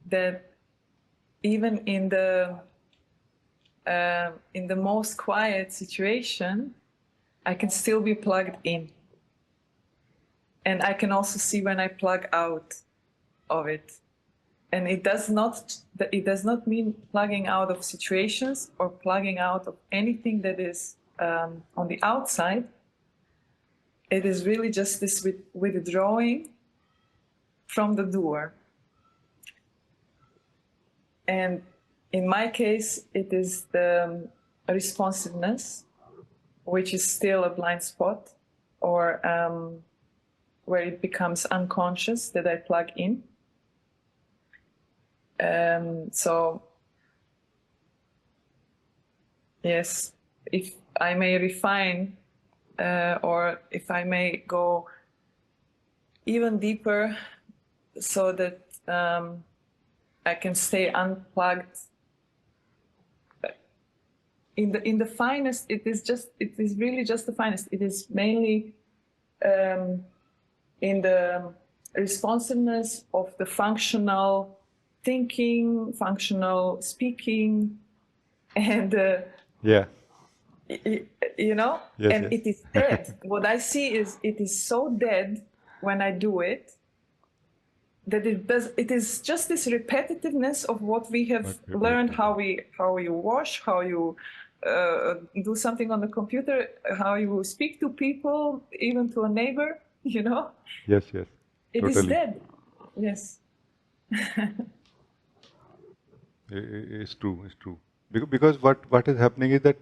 that even in the most quiet situation, I can still be plugged in, and I can also see when I plug out of it. And it does not mean plugging out of situations or plugging out of anything that is on the outside. It is really just this withdrawing from the doer. And in my case, it is the responsiveness which is still a blind spot, or where it becomes unconscious that I plug in. So, yes, if I may refine, or if I may go even deeper, so that I can stay unplugged. In the finest, it is really just the finest. It is mainly in the responsiveness of the functional thinking, functional speaking, and Yeah. you know, Yes, and yes. it is dead. What I see is it is so dead when I do it, that it is just this repetitiveness of what we have learned, how you wash, how you do something on the computer, how you speak to people, even to a neighbor, you know. Yes, yes. It is Totally. dead. Yes. It's true, it's true. Because what is happening is that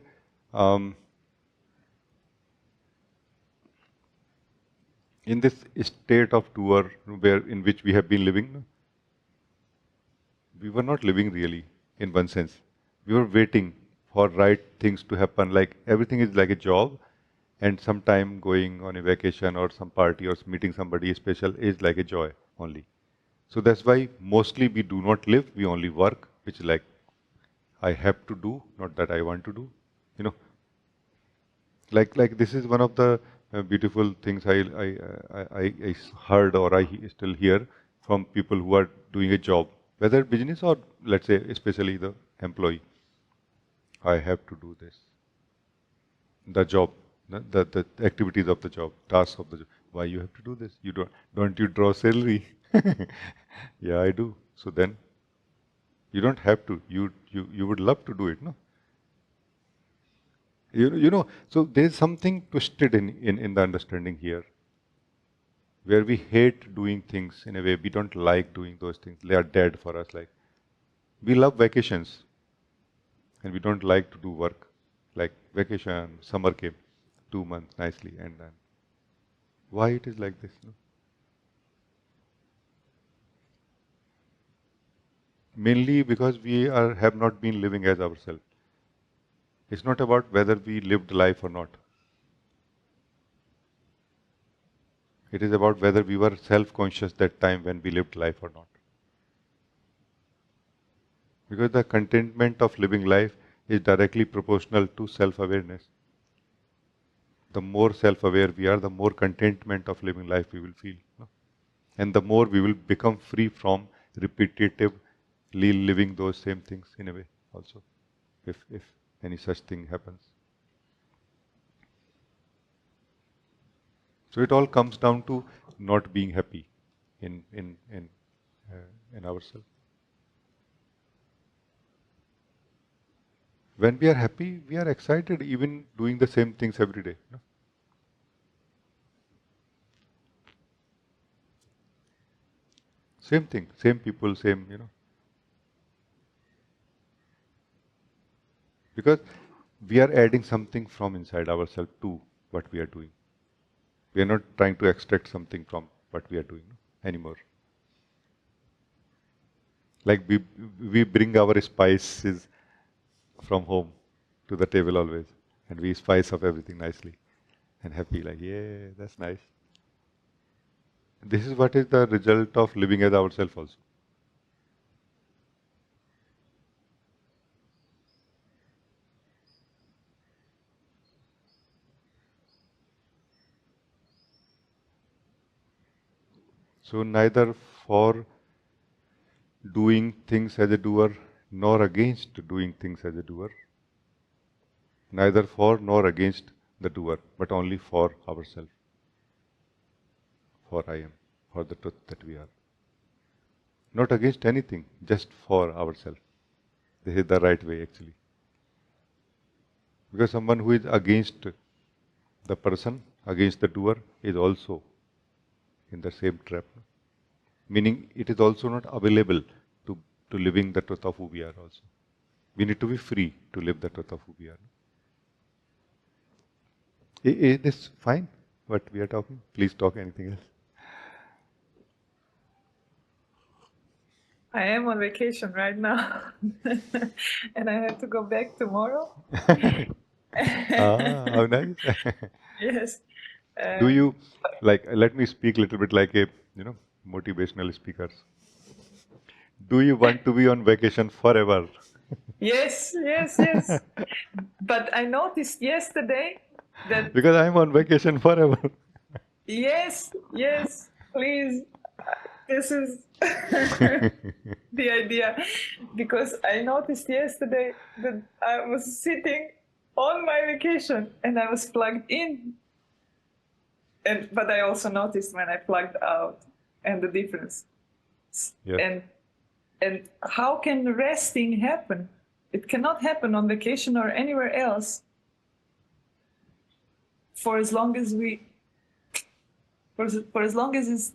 in this state of doer in which we have been living, no, we were not living really, in one sense. We were waiting for right things to happen. Like everything is like a job, and sometime going on a vacation or some party or meeting somebody special is like a joy only. So that's why mostly we do not live, we only work, which is like I have to do, not that I want to do. You know, like this is one of the beautiful things I heard or still hear from people who are doing a job, whether business or let's say especially the employee. I have to do this. The job, the activities of the job, tasks of the job. Why you have to do this? You don't you draw salary? Yeah, I do. So then you don't have to. You would love to do it, no? You know, so there's something twisted in the understanding here, where we hate doing things in a way. We don't like doing those things. They are dead for us. Like, we love vacations, and we don't like to do work. Like vacation, summer came, 2 months nicely, and then why it is like this? No? Mainly because we have not been living as ourselves. It's not about whether we lived life or not. It is about whether we were self-conscious that time when we lived life or not. Because the contentment of living life is directly proportional to self-awareness. The more self-aware we are, the more contentment of living life we will feel. No? And the more we will become free from repetitively living those same things in a way also, if any such thing happens. So it all comes down to not being happy in ourselves. When we are happy, we are excited even doing the same things every day. No? Same thing, same people, same, you know. Because we are adding something from inside ourselves to what we are doing. We are not trying to extract something from what we are doing anymore. Like we bring our spices from home to the table always, and we spice up everything nicely and happy, like, yeah, that's nice. This is what is the result of living as ourselves also. So neither for doing things as a doer, nor against doing things as a doer. Neither for nor against the doer, but only for ourselves. For I am, for the truth that we are. Not against anything, just for ourselves. This is the right way actually. Because someone who is against the person, against the doer, is also in the same trap. Meaning it is also not available to living the truth of who we are also. We need to be free to live the truth of who we are. Is this fine, what we are talking? Please talk anything else. I am on vacation right now, and I have to go back tomorrow. How nice. Yes. Do you, like, let me speak a little bit like a, motivational speaker. Do you want to be on vacation forever? Yes, yes, yes. But I noticed yesterday that Because I'm on vacation forever. yes, yes, please. This is the idea. Because I noticed yesterday that I was sitting on my vacation and I was plugged in. But I also noticed when I plugged out and the difference. Yeah. And how can resting happen? It cannot happen on vacation or anywhere else for as long as for as long as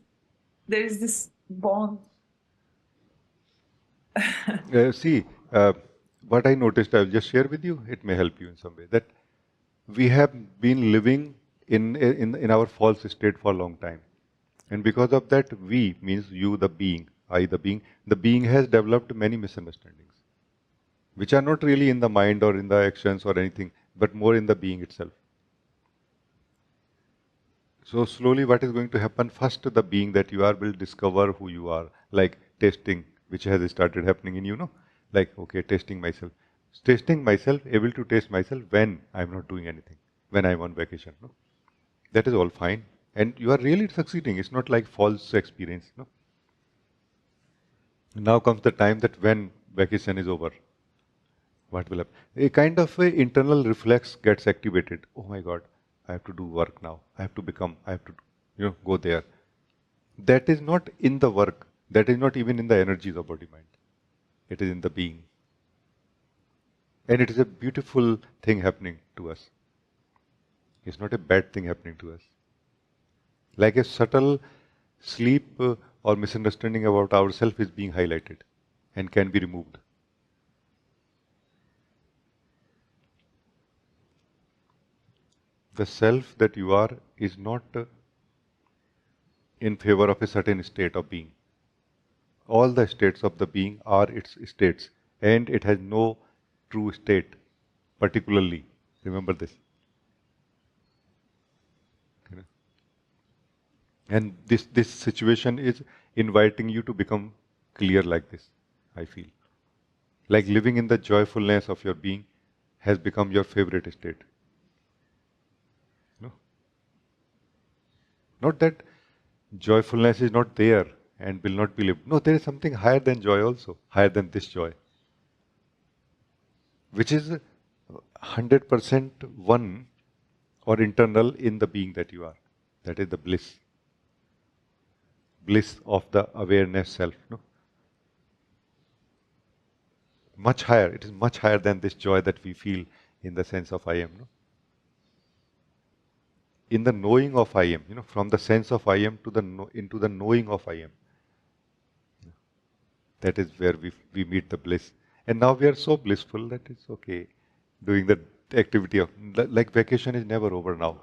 there is this bond. See, what I noticed, I'll just share with you. It may help you in some way. That we have been living in our false state for a long time, and because of that, we means you, the being, I, the being has developed many misunderstandings, which are not really in the mind or in the actions or anything, but more in the being itself. So slowly, what is going to happen? First, the being that you are will discover who you are, like testing, which has started happening in like okay, testing myself, able to taste myself when I'm not doing anything, when I'm on vacation. No, that is all fine, and you are really succeeding. It's not like false experience. No, now comes the time that when vacation is over, what will happen? A kind of a internal reflex gets activated. Oh my God, I have to do work now. I have to, go there. That is not in the work. That is not even in the energies of body mind. It is in the being. And it is a beautiful thing happening to us. It's not a bad thing happening to us. Like a subtle sleep or misunderstanding about ourself is being highlighted and can be removed. The self that you are is not in favor of a certain state of being. All the states of the being are its states, and it has no true state, particularly. Remember this. You know. And this situation is inviting you to become clear like this, I feel. Like living in the joyfulness of your being has become your favorite state. You know? Not that joyfulness is not there and will not be lived. No, there is something higher than joy also, higher than this joy, which is 100% one or internal in the being that you are. That is the bliss of the awareness self. No? Much higher. It is much higher than this joy that we feel in the sense of I am. No? In the knowing of I am, from the sense of I am to into the knowing of I am. That is where we meet the bliss. And now we are so blissful that it's okay doing the activity of, like vacation is never over now.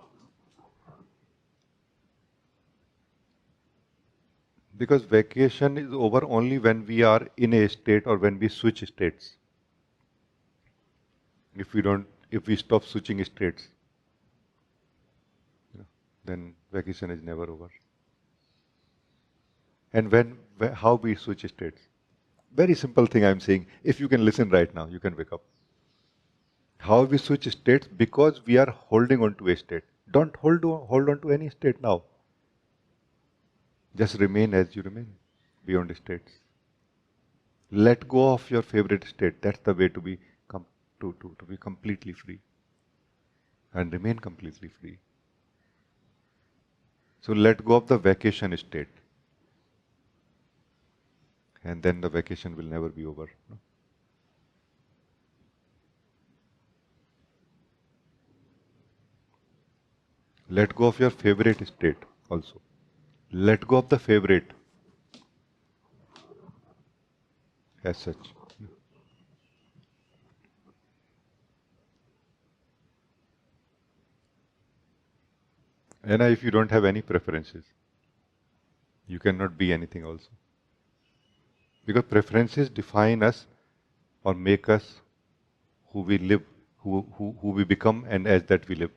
Because vacation is over only when we are in a state or when we switch states. If we stop switching states, then vacation is never over. And how we switch states? Very simple thing I'm saying. If you can listen right now, you can wake up. How we switch states? Because we are holding on to a state. Don't hold on to any state now. Just remain as you remain, beyond states. Let go of your favorite state. That's the way to be to be completely free and remain completely free. So let go of the vacation state, and then the vacation will never be over. No? Let go of your favorite state also. Let go of the favorite as such. And if you don't have any preferences, you cannot be anything also. Because preferences define us or make us who we live, who we become, and as that we live.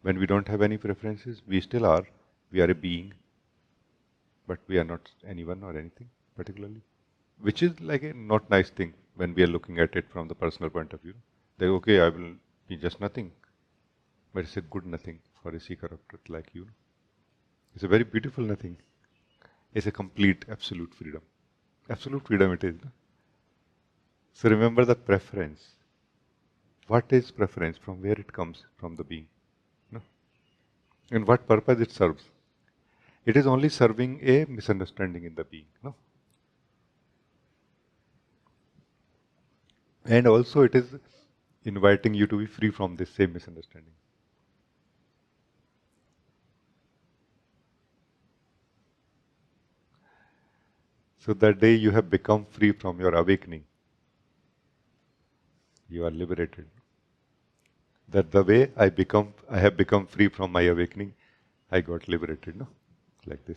When we don't have any preferences, we still are. We are a being, but we are not anyone or anything particularly. Which is like a not nice thing when we are looking at it from the personal point of view. That okay, I will be just nothing. But it's a good nothing for a seeker of truth like you. It's a very beautiful nothing. It's a complete, absolute freedom. Absolute freedom it is. No? So remember the preference. What is preference? From where it comes? From the being. No? And what purpose it serves? It is only serving a misunderstanding in the being. No? And also it is inviting you to be free from this same misunderstanding. So that day you have become free from your awakening, you are liberated. That the way I have become free from my awakening, I got liberated, no? Like this.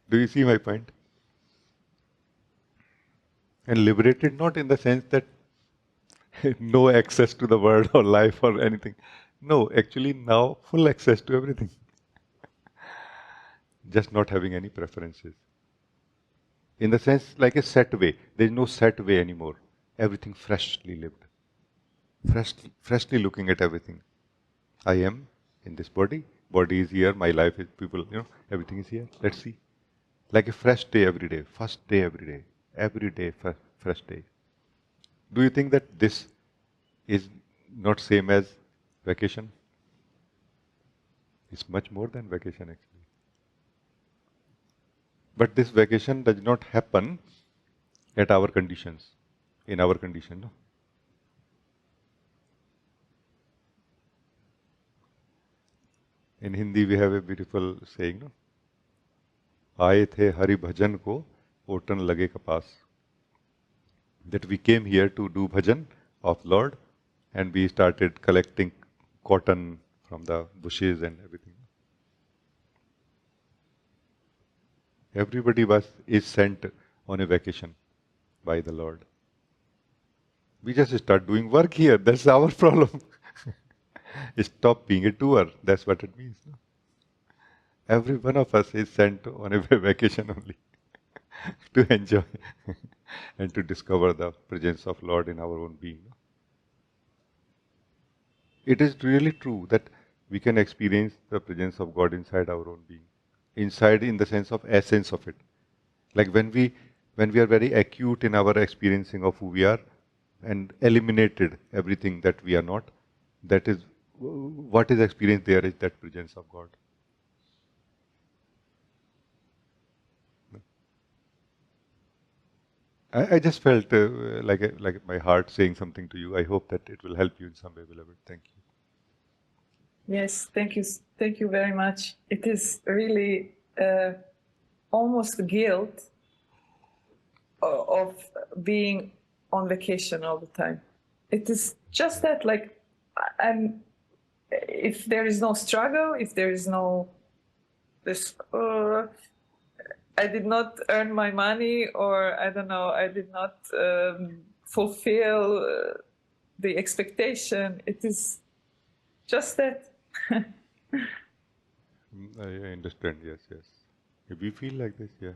Do you see my point? And liberated not in the sense that no access to the world or life or anything. No, actually now full access to everything. Just not having any preferences. In the sense like a set way. There is no set way anymore. Everything freshly lived. Freshly looking at everything. I am in this body. Body is here. My life is people, everything is here. Let's see. Like a fresh day every day. First day every day. Every day, fresh day. Do you think that this is not same as vacation? It's much more than vacation actually. But this vacation does not happen at our conditions, in our condition. No? In Hindi we have a beautiful saying, no? आए थे हरि भजन को ओटन लगे कपास. That we came here to do bhajan of Lord and we started collecting cotton from the bushes and everything. Everybody is sent on a vacation by the Lord. We just start doing work here. That's our problem. Stop being a doer. That's what it means. No? Every one of us is sent on a vacation only to enjoy and to discover the presence of Lord in our own being. It is really true that we can experience the presence of God inside our own being. Inside in the sense of essence of it. Like when we are very acute in our experiencing of who we are and eliminated everything that we are not, that is what is experienced there is that presence of God. I just felt like my heart saying something to you. I hope that it will help you in some way, beloved. Thank you. Yes, thank you very much. It is really almost guilt of being on vacation all the time. It is just that, like, if there is no struggle, if there is no this, I did not earn my money, or I don't know, I did not fulfill the expectation. It is just that. I understand, yes. If we feel like this, yeah.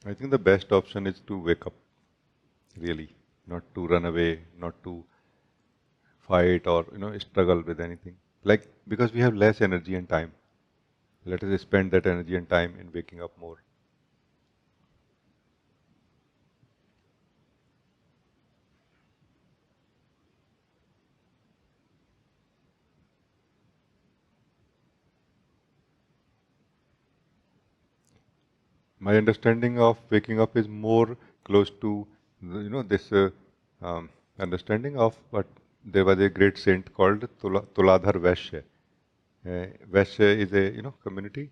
I think the best option is to wake up, really, not to run away, not to fight or struggle with anything. Like because we have less energy and time, let us spend that energy and time in waking up more. My understanding of waking up is more close to This understanding of what there was a great saint called Tuladhar Vaishya. Vaishya is a community,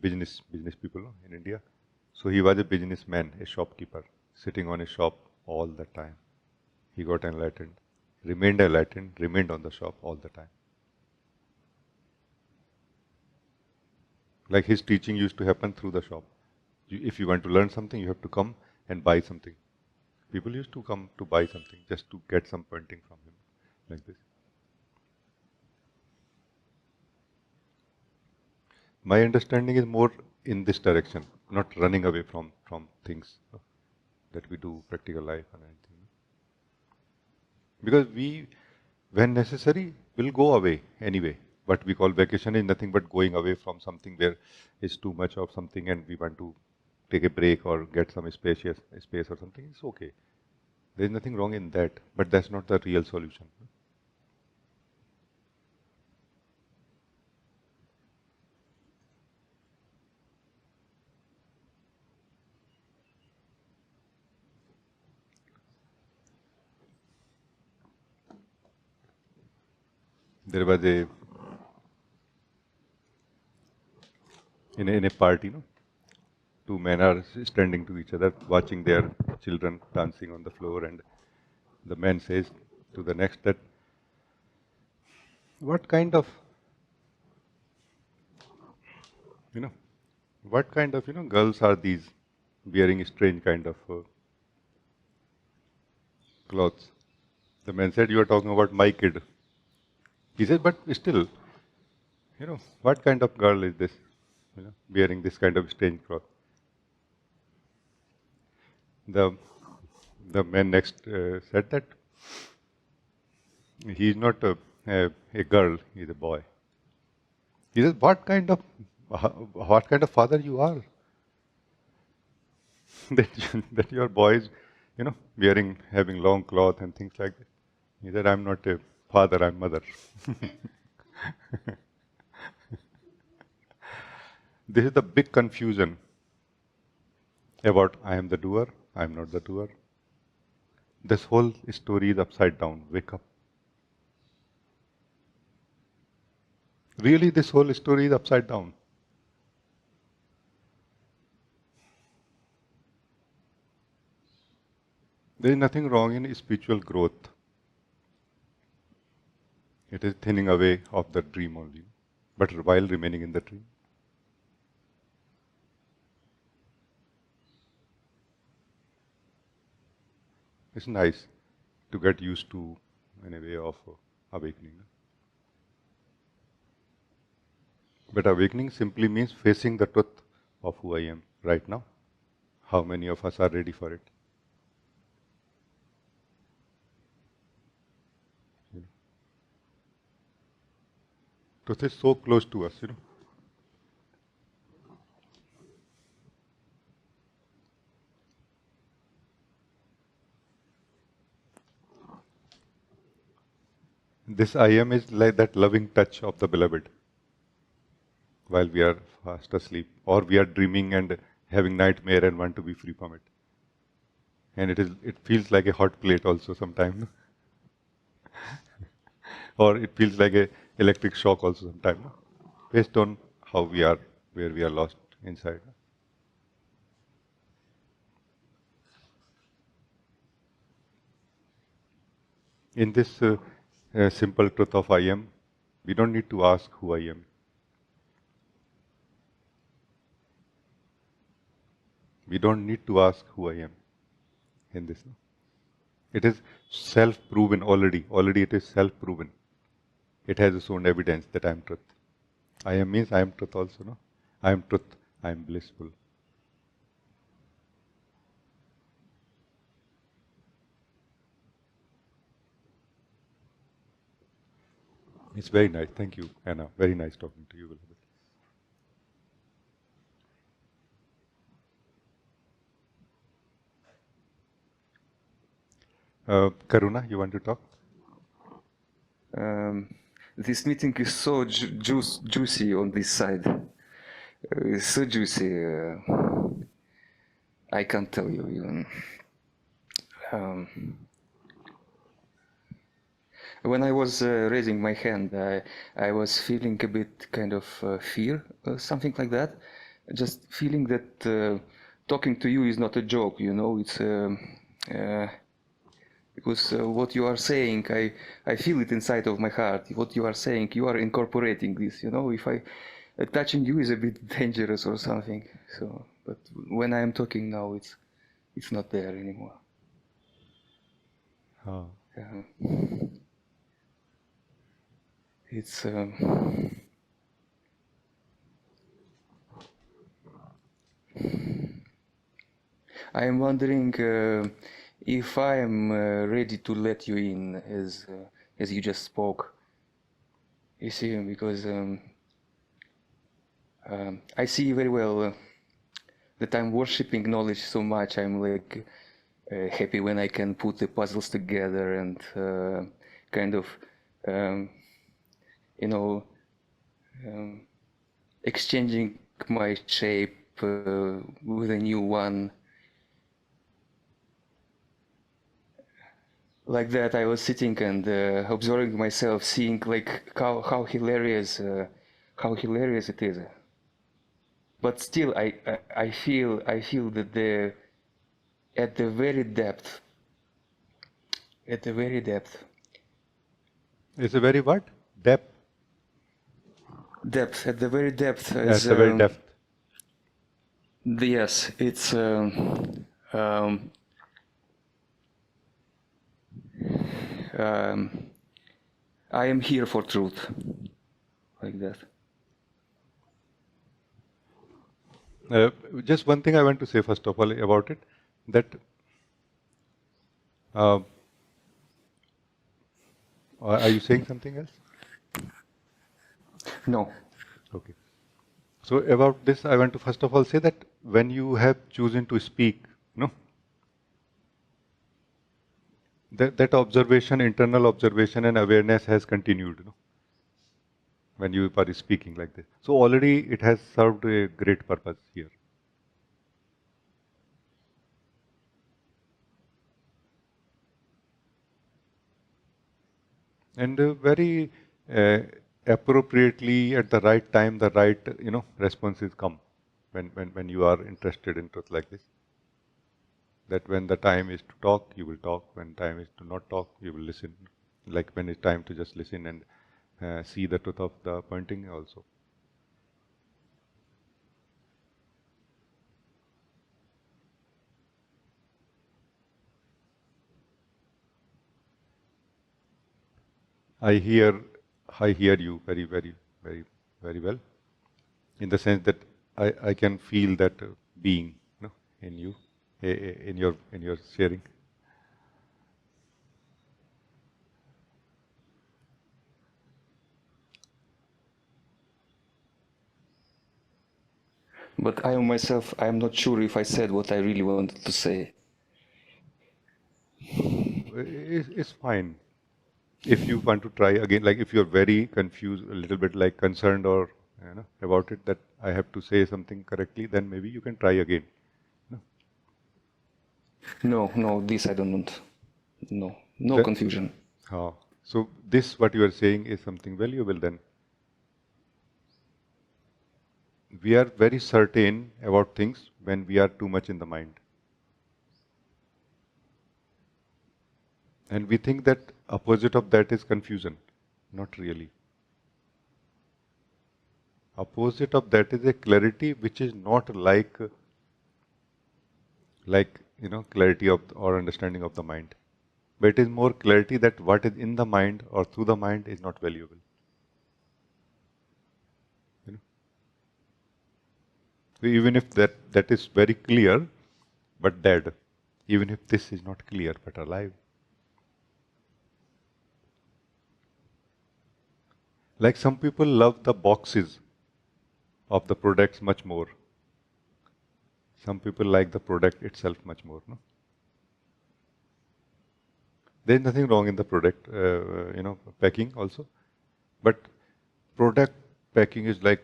business people in India. So he was a businessman, a shopkeeper, sitting on a shop all the time. He got enlightened, remained on the shop all the time. Like his teaching used to happen through the shop. If you want to learn something, you have to come and buy something. People used to come to buy something just to get some pointing from him, like this. My understanding is more in this direction, not running away from things that we do, practical life and anything. Because we, when necessary, will go away anyway. What we call vacation is nothing but going away from something where it's too much of something and we want to take a break or get some space or something. It's okay. There is nothing wrong in that, but that's not the real solution. There was in a party, two men are standing to each other, watching their children dancing on the floor, and the man says to the next that, what kind of girls are these wearing strange kind of clothes? The man said, you are talking about my kid. He said, but still, what kind of girl is this, wearing this kind of strange cloth? The man next said that he is not a girl, he is a boy. He says, what kind of father you are? that your boy is, having long cloth and things like that. He said, I'm not a father, I'm mother. This is the big confusion about I am the doer, I am not the doer. This whole story is upside down. Wake up. Really, this whole story is upside down. There is nothing wrong in spiritual growth. It is thinning away of the dream only, but while remaining in the dream. It's nice to get used to in a way of awakening. But awakening simply means facing the truth of who I am right now. How many of us are ready for it? Truth is so close to us, This I am is like that loving touch of the beloved while we are fast asleep, or we are dreaming and having nightmare and want to be free from it. And it feels like a hot plate also sometimes. Or it feels like a electric shock also sometimes, based on how we are, where we are lost inside. In this simple truth of I am, we don't need to ask who I am. We don't need to ask who I am in this. It is self-proven already. Already it is self-proven. It has its own evidence that I am truth. I am means I am truth also, no? I am truth. I am blissful. It's very nice. Thank you, Anna. Very nice talking to you. Karuna, you want to talk? This meeting is so juicy on this side. It's so juicy. I can't tell you even. when I was raising my hand, I was feeling a bit kind of fear, something like that. Just feeling that talking to you is not a joke, you know. It's because what you are saying, I feel it inside of my heart. What you are saying, you are incorporating this, you know. If touching you is a bit dangerous or something. So, but when I am talking now, it's not there anymore. Huh. It's I am wondering if I am ready to let you in, as you just spoke. You see, because I see very well that I'm worshipping knowledge so much. I'm like happy when I can put the puzzles together and kind of, you know, exchanging my shape with a new one. Like that, I was sitting and observing myself, seeing like how hilarious it is. But still, I feel that at the very depth, It's a very what? Depth. at the very depth At is the very depth. yes, it's um, I am here for truth, like that. Just one thing I want to say first of all about it, that are you saying something else? No. Okay. So about this, I want to first of all say that when you have chosen to speak, no, that observation, internal observation and awareness has continued, no, when you are speaking like this. So already it has served a great purpose here. And very appropriately at the right time, the right responses come when you are interested in truth like this. That when the time is to talk, you will talk. When time is to not talk, you will listen. Like when it's time to just listen and see the truth of the pointing also. I hear you very, very, very, very well. In the sense that I can feel that being, in you, in your sharing. But I myself, I'm not sure if I said what I really wanted to say. It's fine. If you want to try again, like if you're very confused, a little bit like concerned or about it, that I have to say something correctly, then maybe you can try again. No, this I don't want. No The- confusion. So this, what you are saying, is something valuable then. We are very certain about things when we are too much in the mind. And we think that opposite of that is confusion. Not really. Opposite of that is a clarity which is not like clarity of or understanding of the mind. But it is more clarity that what is in the mind or through the mind is not valuable. So even if that is very clear, but dead. Even if this is not clear, but alive. Like some people love the boxes of the products much more. Some people like the product itself much more. No? There is nothing wrong in the product, packing also. But product packing is like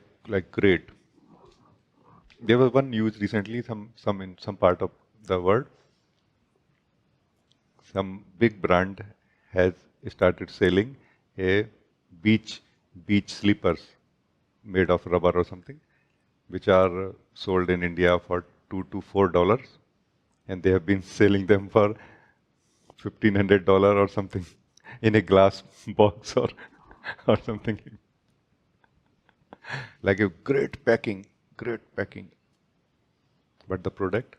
great. There was one news recently, some in some part of the world, some big brand has started selling a beach sleepers made of rubber or something, which are sold in India for $2 to $4, and they have been selling them for $1,500 or something in a glass box or something, like a great packing. But the product,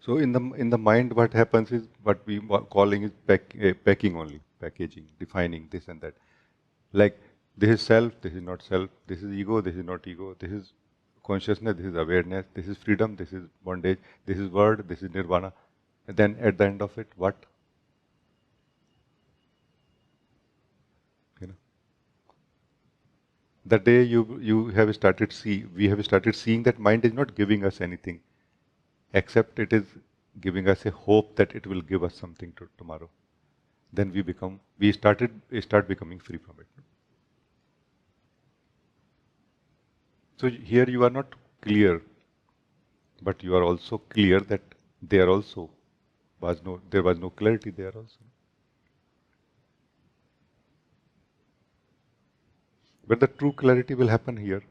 so in the mind, what happens is what we are calling is packing only, packaging, defining this and that. Like this is self, this is not self, this is ego, this is not ego, this is consciousness, this is awareness, this is freedom, this is bondage, this is word, this is nirvana. And then at the end of it, what? You know, the day we have started seeing that mind is not giving us anything, except it is giving us a hope that it will give us something tomorrow. Then we start becoming free from it. So here you are not clear, but you are also clear that there was no clarity there also. But the true clarity will happen here.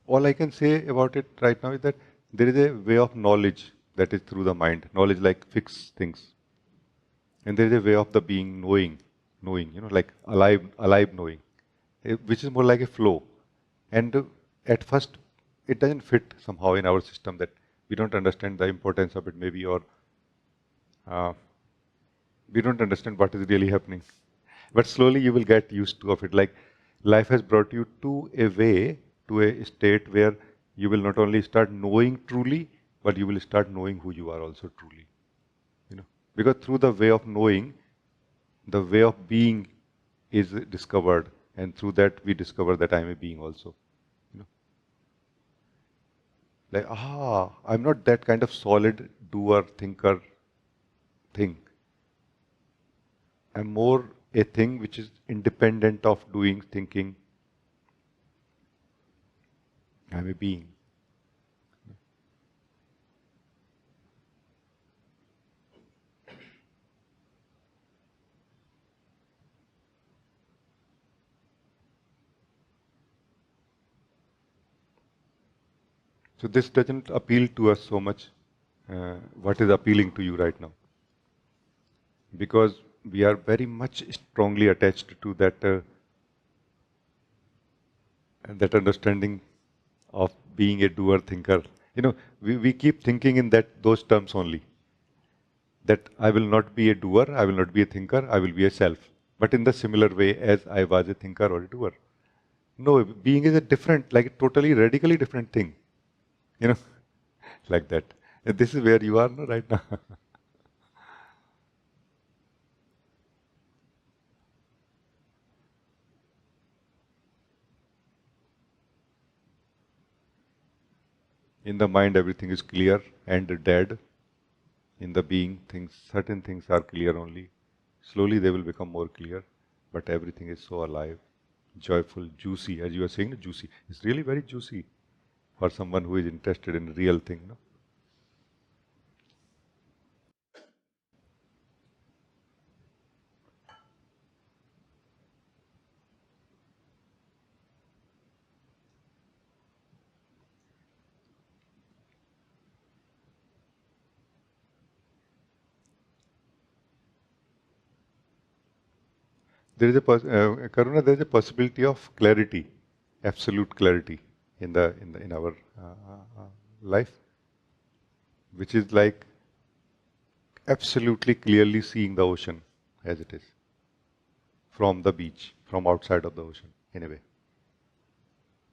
All I can say about it right now is that there is a way of knowledge that is through the mind. Knowledge like fixed things. And there is a way of the being knowing, like alive knowing, which is more like a flow. And at first, it doesn't fit somehow in our system, that we don't understand the importance of it maybe, or we don't understand what is really happening. But slowly you will get used to of it. Like life has brought you to a state where you will not only start knowing truly, but you will start knowing who you are also truly. Because through the way of knowing, the way of being is discovered, and through that we discover that I am a being also. Like, I'm not that kind of solid doer, thinker thing. I'm more a thing which is independent of doing, thinking. I'm a being. So this doesn't appeal to us so much. What is appealing to you right now? Because we are very much strongly attached to that understanding of being a doer thinker. We keep thinking in those terms only. That I will not be a doer, I will not be a thinker, I will be a self. But in the similar way as I was a thinker or a doer. No, being is a different, like a totally radically different thing. Like that. And this is where you are right now. In the mind, everything is clear and dead. In the being, certain things are clear only. Slowly they will become more clear, but everything is so alive, joyful, juicy. As you are saying, juicy. It's really very juicy for someone who is interested in real thing. No? There is Karuna, there is a possibility of clarity, absolute clarity in our life, which is like absolutely clearly seeing the ocean as it is from the beach, from outside of the ocean, in a way,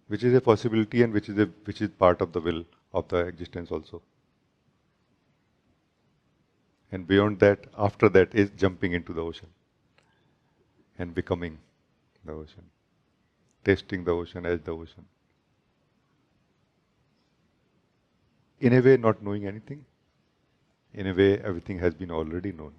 which is a possibility and which is part of the will of the existence also. And beyond that, after that, is jumping into the ocean and becoming the ocean, tasting the ocean as the ocean. In a way, not knowing anything. In a way, everything has been already known.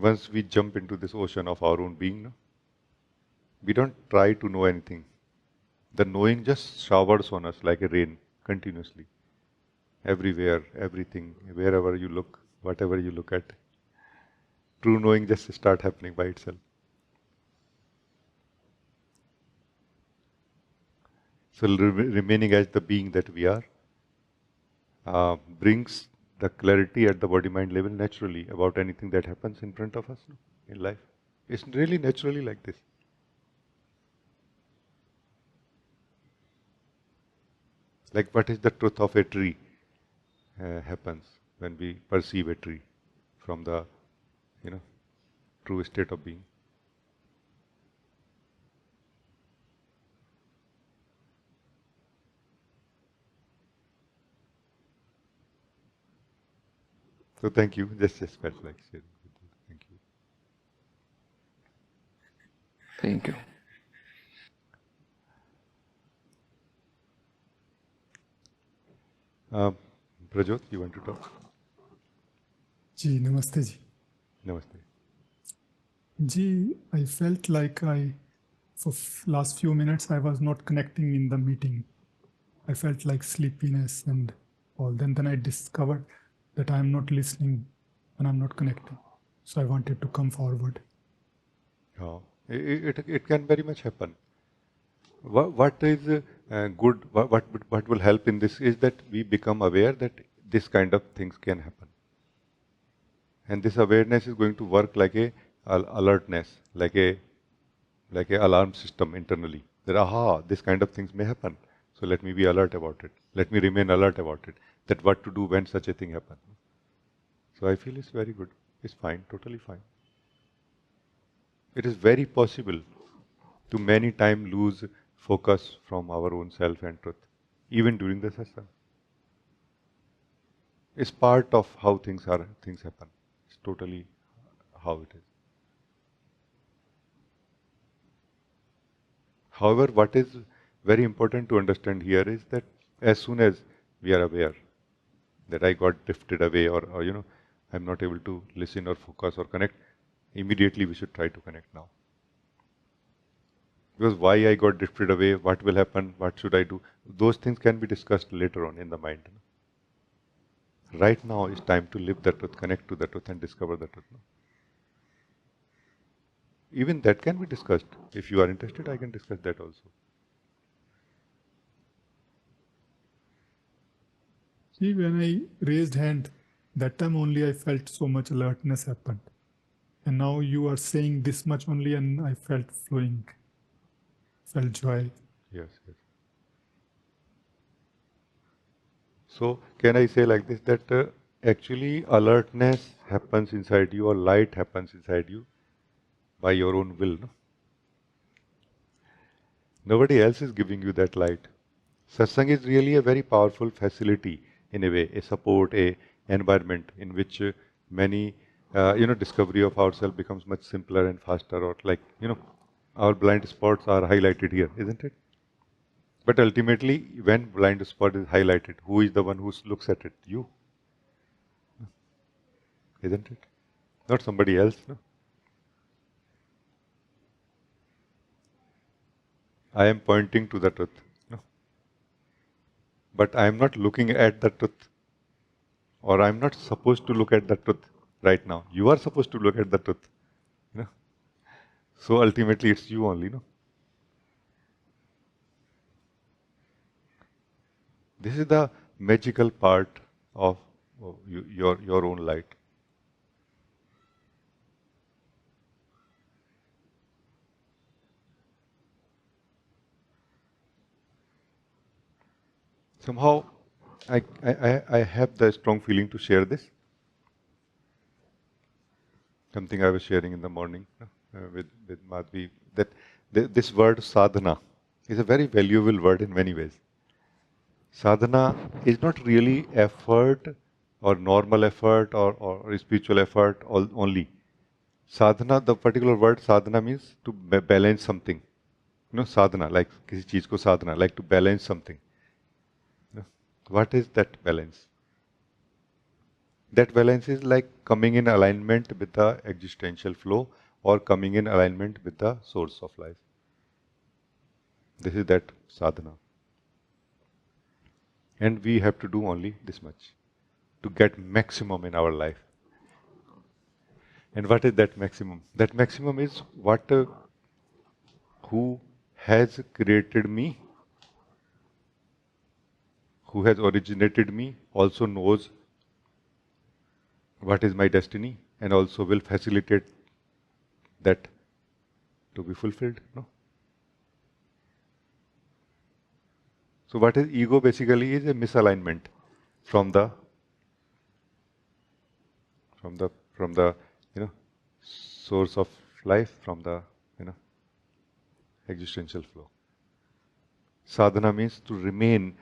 once we jump into this ocean of our own being, no, we don't try to know anything. The knowing just showers on us like a rain continuously. Everywhere, everything, wherever you look, whatever you look at. True knowing just start happening by itself. So remaining as the being that we are brings the clarity at the body-mind level naturally about anything that happens in front of us in life. It's really naturally like this. Like what is the truth of a tree happens when we perceive a tree from the, true state of being. So thank you. Just felt like sharing with you. Thank you. Thank you. Prajot, you want to talk? जी नमस्ते जी. Namaste. Ji, I felt like for last few minutes I was not connecting in the meeting. I felt like sleepiness and all. Then I discovered that I am not listening and I'm not connecting. So I wanted to come forward. Oh, it can very much happen. What is good, what will help in this is that we become aware that this kind of things can happen. And this awareness is going to work like a alertness, like a alarm system internally. That this kind of things may happen. So let me be alert about it. Let me remain alert about it. That what to do when such a thing happens. So I feel it's very good. It's fine, totally fine. It is very possible to many times lose focus from our own self and truth, even during the satsang. It's part of how things happen. It's totally how it is. However, what is very important to understand here is that as soon as we are aware that I got drifted away or I'm not able to listen or focus or connect, immediately we should try to connect now. Because why I got drifted away, what will happen, what should I do, those things can be discussed later on in the mind. Right now is time to live the truth, connect to the truth and discover the truth. Even that can be discussed. If you are interested, I can discuss that also. See, when I raised hand, that time only I felt so much alertness happened. And now you are saying this much only and I felt flowing, felt joy. Yes. So can I say like this, that actually alertness happens inside you or light happens inside you by your own will. No? Nobody else is giving you that light. Satsang is really a very powerful facility in a way, a support, a environment in which many, discovery of ourselves becomes much simpler and faster, or like, our blind spots are highlighted here, isn't it? But ultimately, when blind spot is highlighted, who is the one who looks at it? You. Isn't it? Not somebody else. No? I am pointing to the truth. No? But I am not looking at the truth. Or I am not supposed to look at the truth right now. You are supposed to look at the truth. So ultimately, it's you only. No? This is the magical part of your own light. Somehow, I have the strong feeling to share this. Something I was sharing in the morning with Madhvi, that this word sadhana is a very valuable word in many ways. Sadhana is not really effort or normal effort or spiritual effort only. Sadhana, the particular word sadhana means to balance something. Sadhana, like किसी चीज को sadhana, like to balance something. What is that balance? That balance is like coming in alignment with the existential flow or coming in alignment with the source of life. This is that sadhana. And we have to do only this much to get maximum in our life. And what is that maximum? That maximum is what who has created me, who has originated me, also knows what is my destiny and also will facilitate that to be fulfilled. No? So what is ego basically is a misalignment from the source of life, from the existential flow. Sadhana means to remain,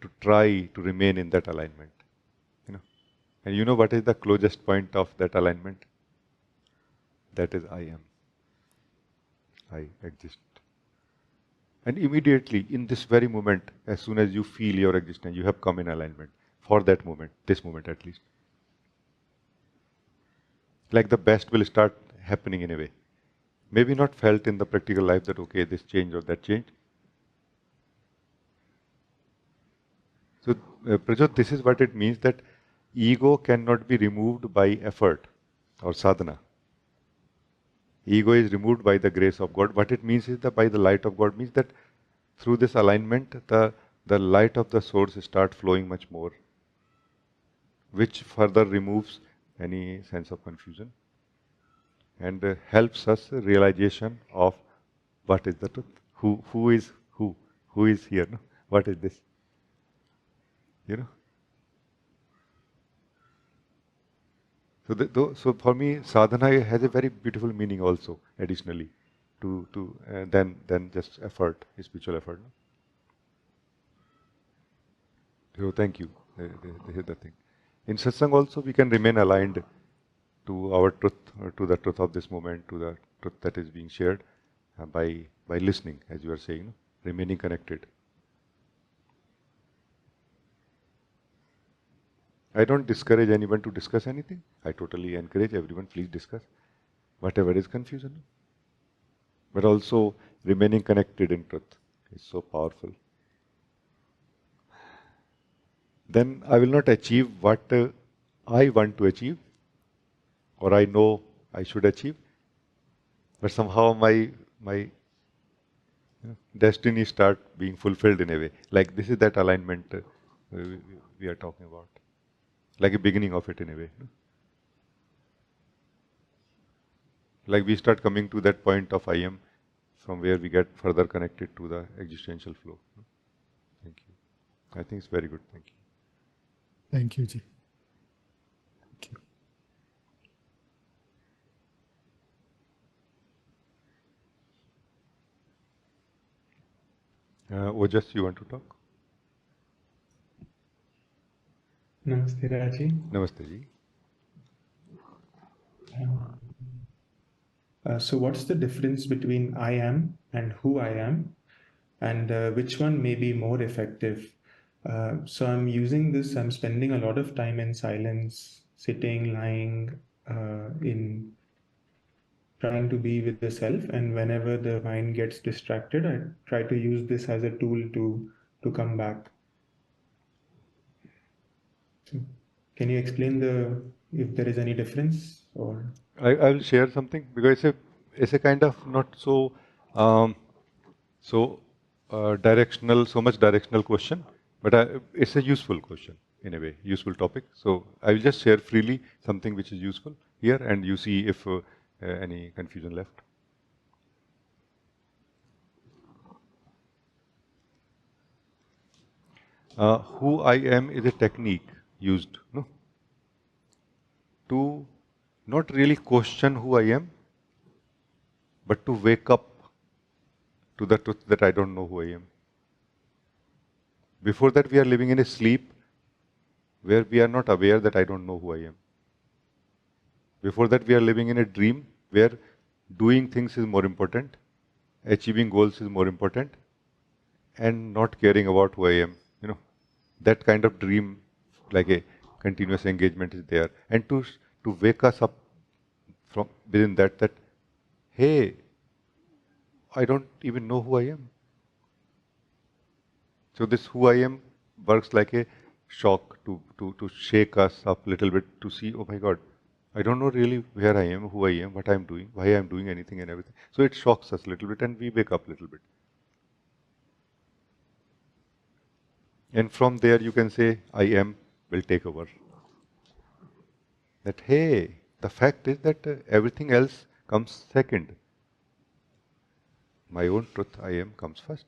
to try to remain in that alignment. And you know what is the closest point of that alignment? That is I am. I exist. And immediately, in this very moment, as soon as you feel your existence, you have come in alignment for that moment, this moment at least. Like the best will start happening in a way. Maybe not felt in the practical life that, okay, this changed or that changed. So, Prajot, this is what it means that ego cannot be removed by effort or sadhana. Ego is removed by the grace of God. What it means is that by the light of God means that through this alignment, the light of the source start flowing much more, which further removes any sense of confusion and helps us realization of what is the truth. Who is who? Who is here? No? What is this? So for me, sadhana has a very beautiful meaning also. Additionally, than just effort, spiritual effort. No? So thank you. This is the thing. In satsang also, we can remain aligned to our truth, or to the truth of this moment, to the truth that is being shared by listening, as you are saying, no? Remaining connected. I don't discourage anyone to discuss anything. I totally encourage everyone, please discuss whatever is confusion. But also remaining connected in truth is so powerful. Then I will not achieve what I want to achieve or I know I should achieve. But somehow my destiny start being fulfilled in a way. Like this is that alignment we are talking about. Like a beginning of it in a way. No? Like we start coming to that point of I am, from where we get further connected to the existential flow. No? Thank you. I think it's very good. Thank you. Thank you, Ji. Thank you. Ojas, you want to talk? Namaste, Rajee. Namaste, Ji. So what's the difference between I am and who I am, and which one may be more effective? So I'm using this, I'm spending a lot of time in silence, sitting, lying, in trying to be with the self, and whenever the mind gets distracted, I try to use this as a tool to come back. So can you explain if there is any difference, or? I will share something because it's a kind of not so directional, so much directional question, but it's a useful question in a way, useful topic. So I will just share freely something which is useful here, and you see if any confusion left. Who I am is a technique used, no, to not really question who I am, but to wake up to the truth that I don't know who I am. Before that, we are living in a sleep where we are not aware that I don't know who I am. Before that, we are living in a dream where doing things is more important, achieving goals is more important, and not caring about who I am. That kind of dream, like a continuous engagement is there, and to wake us up from within that hey, I don't even know who I am. So this who I am works like a shock to shake us up a little bit, to see, oh my God, I don't know really where I am, who I am, what I'm doing, why I'm doing anything and everything. So it shocks us a little bit and we wake up a little bit. And from there you can say, I am will take over. That, hey, the fact is that everything else comes second. My own truth, I am, comes first.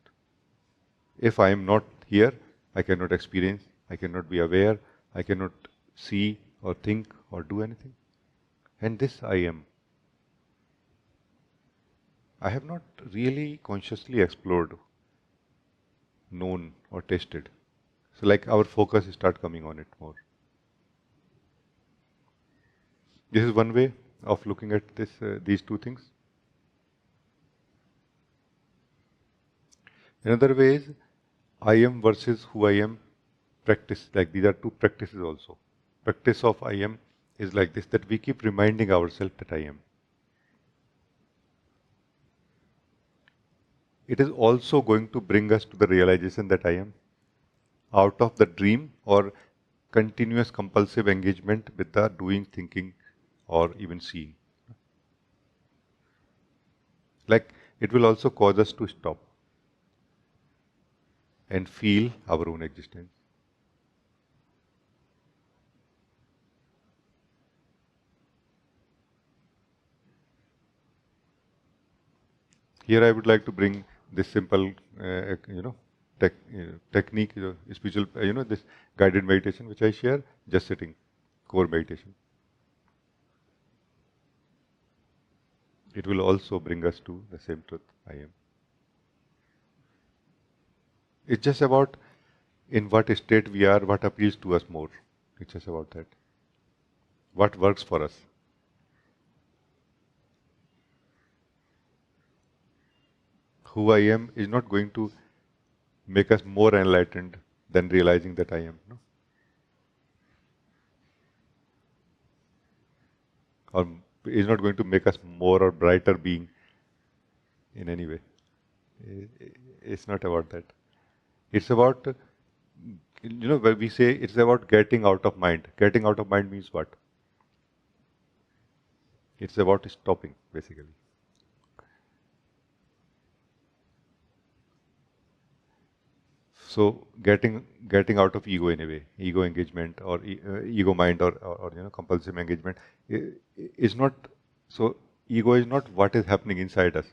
If I am not here, I cannot experience, I cannot be aware, I cannot see or think or do anything. And this I am. I have not really consciously explored, known or tasted. So like our focus start coming on it more. This is one way of looking at this, these two things. Another way is I am versus who I am practice. Like these are two practices also. Practice of I am is like this, that we keep reminding ourselves that I am. It is also going to bring us to the realization that I am, out of the dream or continuous compulsive engagement with the doing, thinking, or even seeing. Like it will also cause us to stop and feel our own existence. Here I would like to bring this simple, technique, spiritual, this guided meditation which I share, just sitting, core meditation. It will also bring us to the same truth, I am. It's just about in what state we are, what appeals to us more. It's just about that. What works for us. Who I am is not going to make us more enlightened than realizing that I am. No? Or is not going to make us more or brighter being in any way. It's not about that. It's about, when we say it's about getting out of mind. Getting out of mind means what? It's about stopping, basically. So getting out of ego in a way, ego engagement or ego mind or compulsive engagement is not. So ego is not what is happening inside us.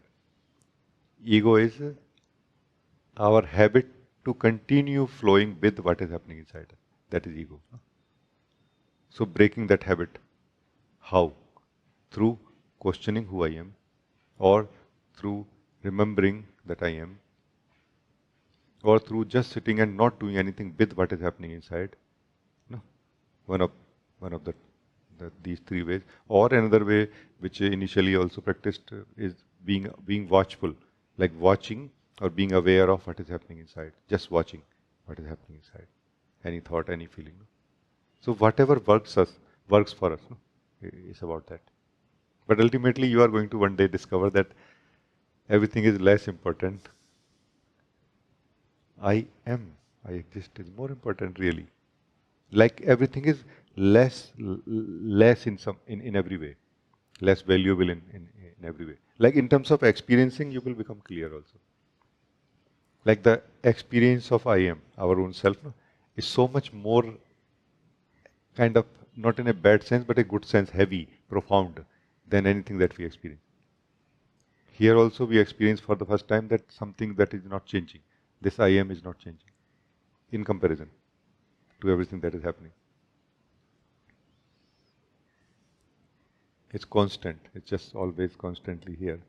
Ego is our habit to continue flowing with what is happening inside us. That is ego. So breaking that habit, how? Through questioning who I am, or through remembering that I am, or through just sitting and not doing anything with what is happening inside. No, one of these three ways. Or another way, which initially also practiced, is being watchful, like watching or being aware of what is happening inside. Just watching what is happening inside. Any thought, any feeling. No? So whatever works for us. No? It's about that. But ultimately, you are going to one day discover that everything is less important. I am, I exist is more important, really. Like everything is less in every way, less valuable in every way. Like in terms of experiencing, you will become clear also. Like the experience of I am, our own self, no, is so much more kind of, not in a bad sense, but a good sense, heavy, profound, than anything that we experience. Here also we experience for the first time that something that is not changing. This I am is not changing in comparison to everything that is happening. It's constant. It's just always constantly here.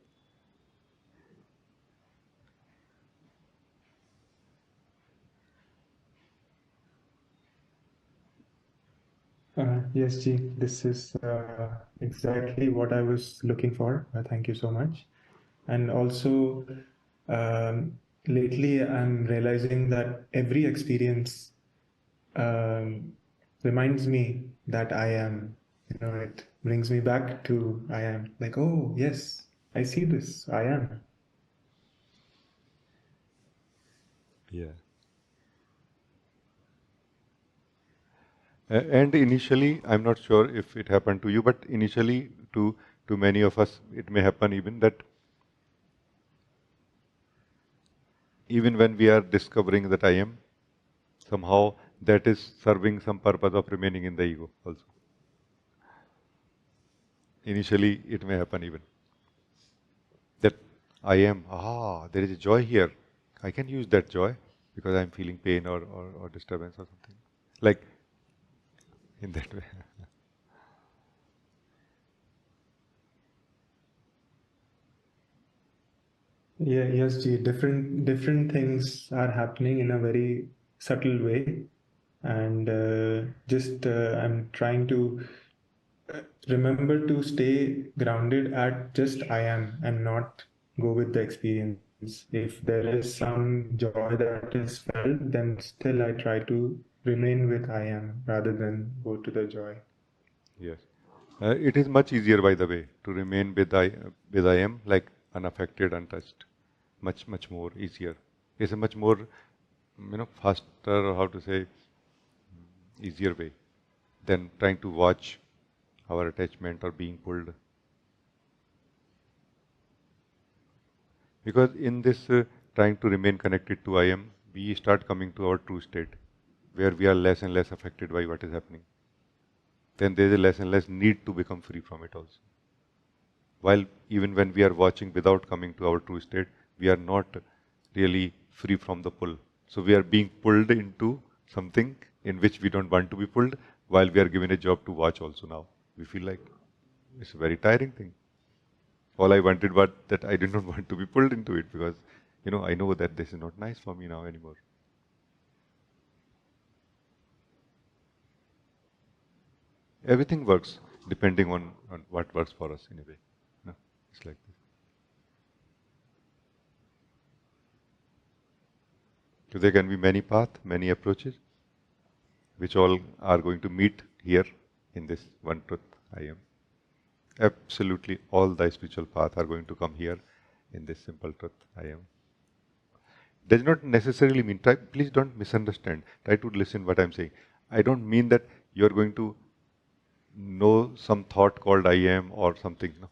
Yes, Ji, this is exactly what I was looking for. Thank you so much. And also, lately I'm realizing that every experience reminds me that I am. It brings me back to I am. Like, oh, yes, I see this. I am. Yeah. And initially, I'm not sure if it happened to you, but initially to many of us, it may happen even that even when we are discovering that I am, somehow that is serving some purpose of remaining in the ego also. Initially, it may happen even that I am, there is a joy here. I can use that joy because I'm feeling pain or disturbance or something. Like in that way. Yeah, yes, Ji. Different things are happening in a very subtle way, and just I'm trying to remember to stay grounded at just I am and not go with the experience. If there is some joy that is felt, then still I try to remain with I am rather than go to the joy. Yes. It is much easier, by the way, to remain with I am, like unaffected, untouched. Much more easier. It's a much more, faster, or how to say, easier way than trying to watch our attachment or being pulled. Because in this trying to remain connected to I am, we start coming to our true state, where we are less and less affected by what is happening. Then there is a less and less need to become free from it also. While even when we are watching without coming to our true state, we are not really free from the pull. So we are being pulled into something in which we don't want to be pulled, while we are given a job to watch also now. We feel like it's a very tiring thing. All I wanted was that I did not want to be pulled into it because, I know that this is not nice for me now anymore. Everything works depending on what works for us in a way. No, it's like this. So there can be many paths, many approaches, which all are going to meet here in this one truth, I am. Absolutely all the spiritual paths are going to come here in this simple truth, I am. Does not necessarily mean, please don't misunderstand. Try to listen what I'm saying. I don't mean that you're going to know some thought called I am or something. No.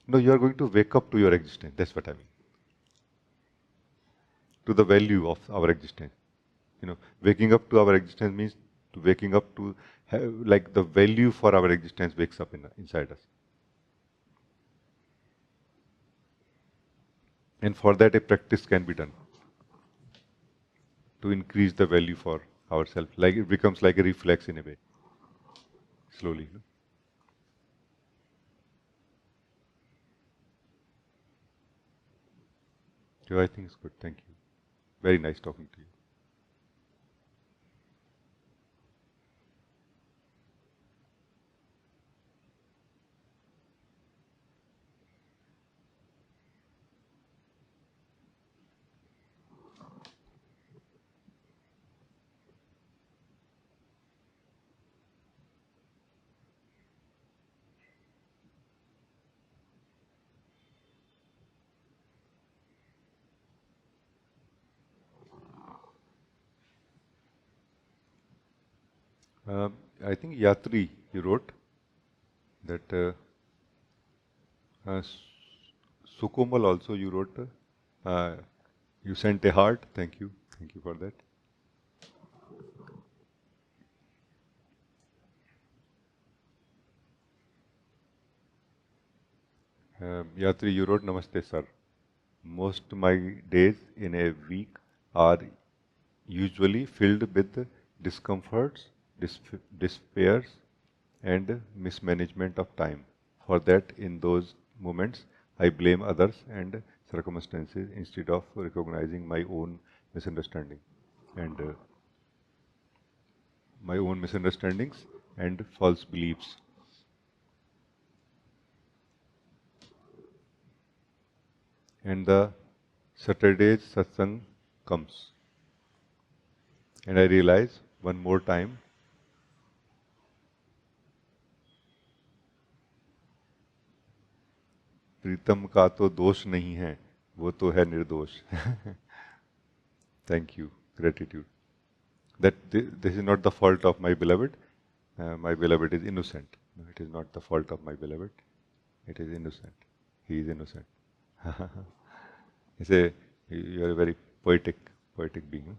No, you are going to wake up to your existence. That's what I mean. To the value of our existence. Waking up to our existence means to waking up to like the value for our existence wakes up inside us. And for that, a practice can be done to increase the value for ourselves. Like it becomes like a reflex in a way, slowly. So I think it's good. Thank you. Very nice talking to you. I think Yatri, you wrote that uh, Sukomal also you wrote. Uh, you sent a heart. Thank you. Thank you for that. Yatri, you wrote Namaste, sir. Most my days in a week are usually filled with discomforts, despairs, and mismanagement of time. For that, in those moments, I blame others and circumstances instead of recognizing my own misunderstanding and my own misunderstandings and false beliefs. And the Saturday's satsang comes, and I realize one more time प्रीतम का तो दोष नहीं है, वो तो है निर्दोष. Thank you, gratitude. That this is not the fault of my beloved. My beloved is innocent. No, it is not the fault of my beloved. It is innocent. He is innocent. You are a very poetic being.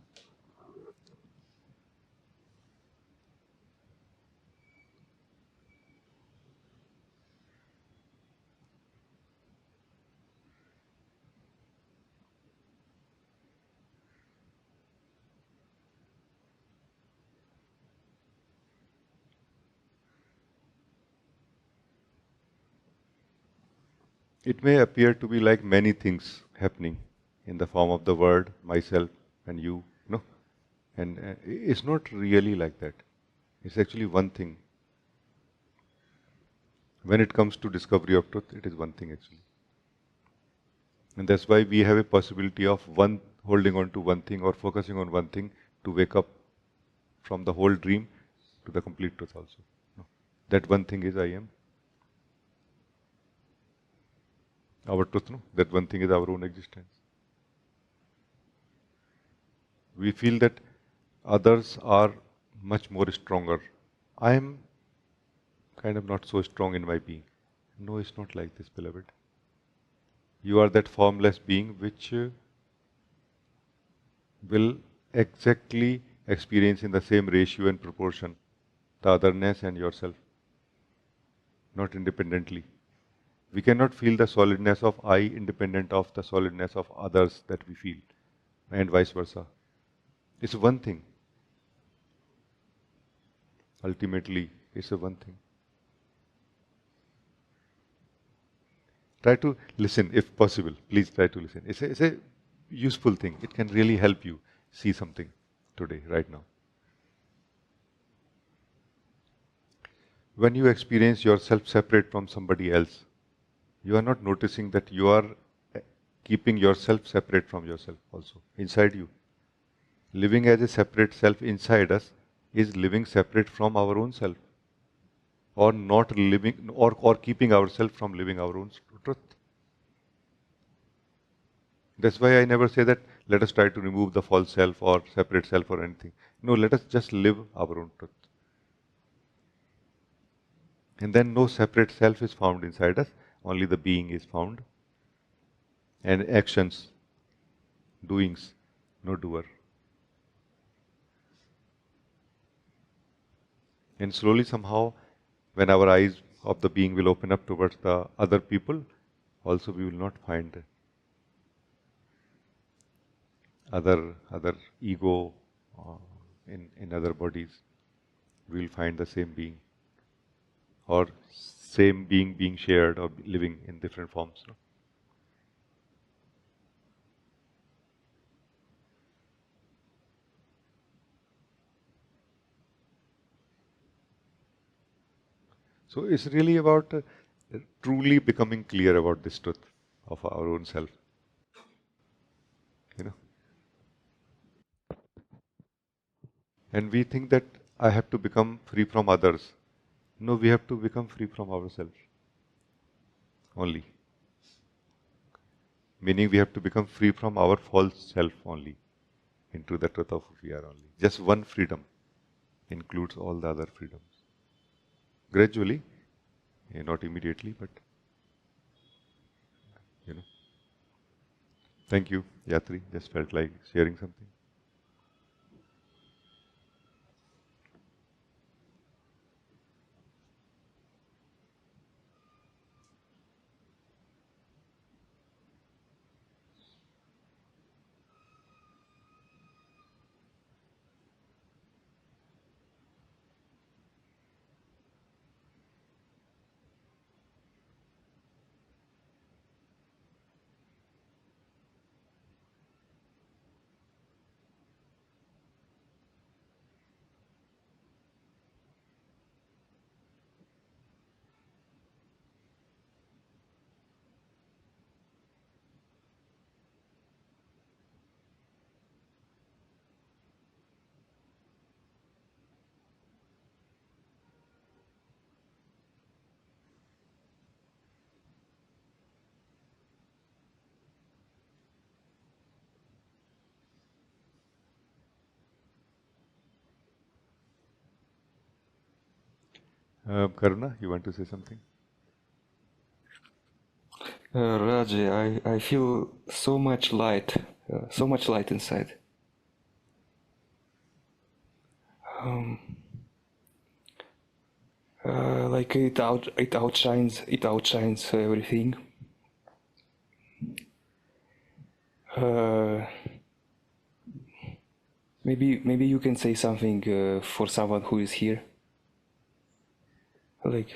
It may appear to be like many things happening in the form of the word, myself, and you, no? And it's not really like that. It's actually one thing. When it comes to discovery of truth, it is one thing actually. And that's why we have a possibility of one holding on to one thing or focusing on one thing to wake up from the whole dream to the complete truth also. No. That one thing is I am. Our truth, no? That one thing is our own existence. We feel that others are much more stronger. I am kind of not so strong in my being. No, it's not like this, beloved. You are that formless being which will exactly experience in the same ratio and proportion the otherness and yourself, not independently. We cannot feel the solidness of I independent of the solidness of others that we feel, and vice versa. It's one thing. Ultimately, it's a one thing. Try to listen if possible. Please try to listen. It's a useful thing. It can really help you see something today, right now. When you experience yourself separate from somebody else, you are not noticing that you are keeping yourself separate from yourself also, inside you. Living as a separate self inside us is living separate from our own self, or not living, or keeping ourselves from living our own truth. That's why I never say that let us try to remove the false self or separate self or anything. No, let us just live our own truth. And then no separate self is found inside us, only the being is found. And actions, doings, no doer. And slowly somehow, when our eyes of the being will open up towards the other people, also we will not find other ego in other bodies. We will find the same being, or same being being shared or living in different forms. No? So it's really about truly becoming clear about this truth of our own self. You know, and we think that I have to become free from others. No, we have to become free from ourselves only. Meaning we have to become free from our false self only, into the truth of who we are only. Just one freedom includes all the other freedoms. Gradually, not immediately, but you know. Thank you, Yatri. Just felt like sharing something. Karuna, you want to say something? Rajee, I feel so much light inside. Like it outshines everything. Maybe you can say something for someone who is here. Like,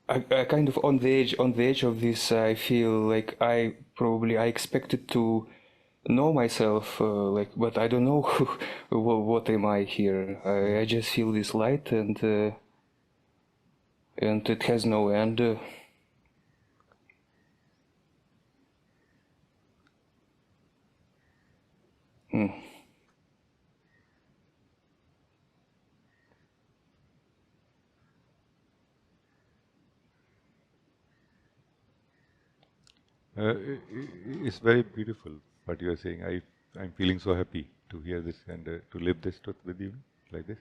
I kind of on the edge of this. I feel like I expected to know myself, like, but I don't know what am I here. I just feel this light, and it has no end. It's very beautiful what you are saying. I'm feeling so happy to hear this and to live this truth with you like this.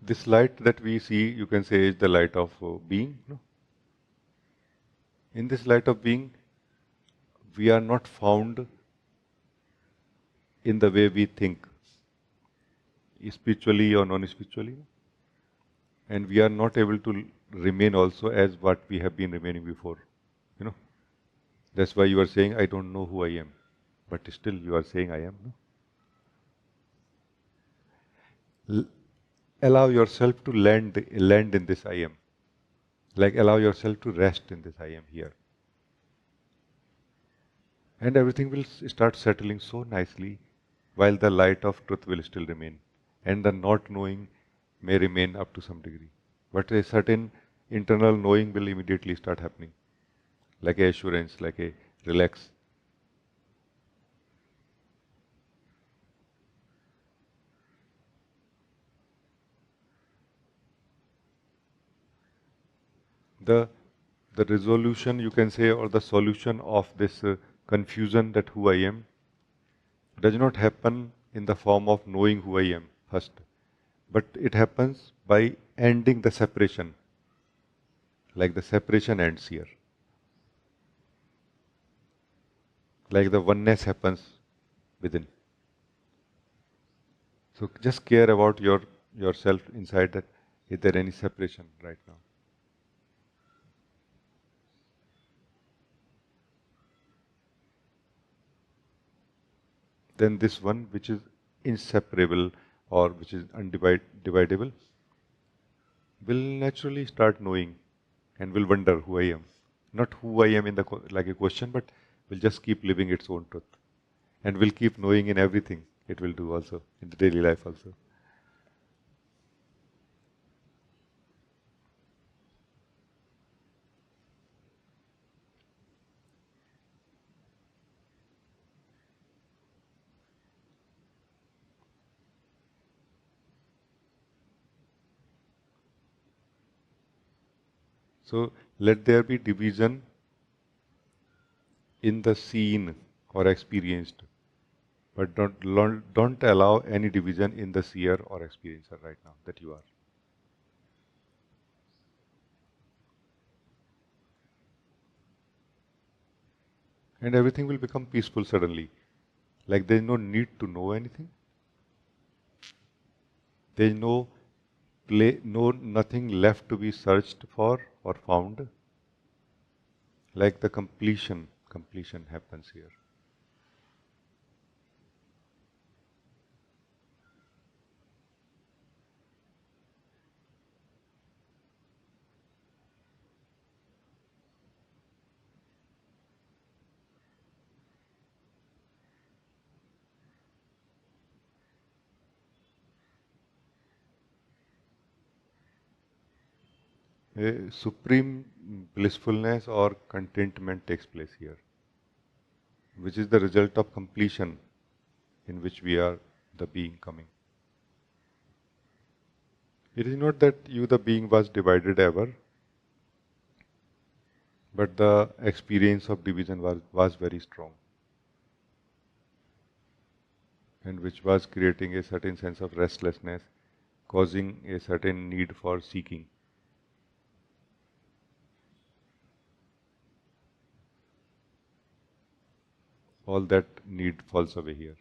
This light that we see, you can say, is the light of being. No? In this light of being, we are not found in the way we think, spiritually or non-spiritually, and we are not able to remain also as what we have been remaining before. You know, that's why you are saying, I don't know who I am, but still you are saying I am. No? Allow yourself to land in this I am. Like allow yourself to rest in this I am here. And everything will start settling so nicely while the light of truth will still remain. And the not knowing may remain up to some degree. But a certain internal knowing will immediately start happening. Like a assurance, like a relax. The resolution, you can say, or the solution of this confusion that who I am does not happen in the form of knowing who I am first, but it happens by ending the separation, like the separation ends here, like the oneness happens within. So just care about yourself inside, that is there any separation right now? Then this one which is inseparable or which is undividable will naturally start knowing and will wonder who I am. Not who I am in the like a question, but will just keep living its own truth. And will keep knowing in everything it will do also, in the daily life also. So let there be division in the seen or experienced, but don't allow any division in the seer or experiencer right now that you are. And everything will become peaceful suddenly. Like there is no need to know anything. There is nothing left to be searched for or found. Like the completion happens here. A supreme blissfulness or contentment takes place here, which is the result of completion in which we are the being coming. It is not that you, the being, was divided ever. But the experience of division was very strong, and which was creating a certain sense of restlessness, causing a certain need for seeking. All that need falls away here.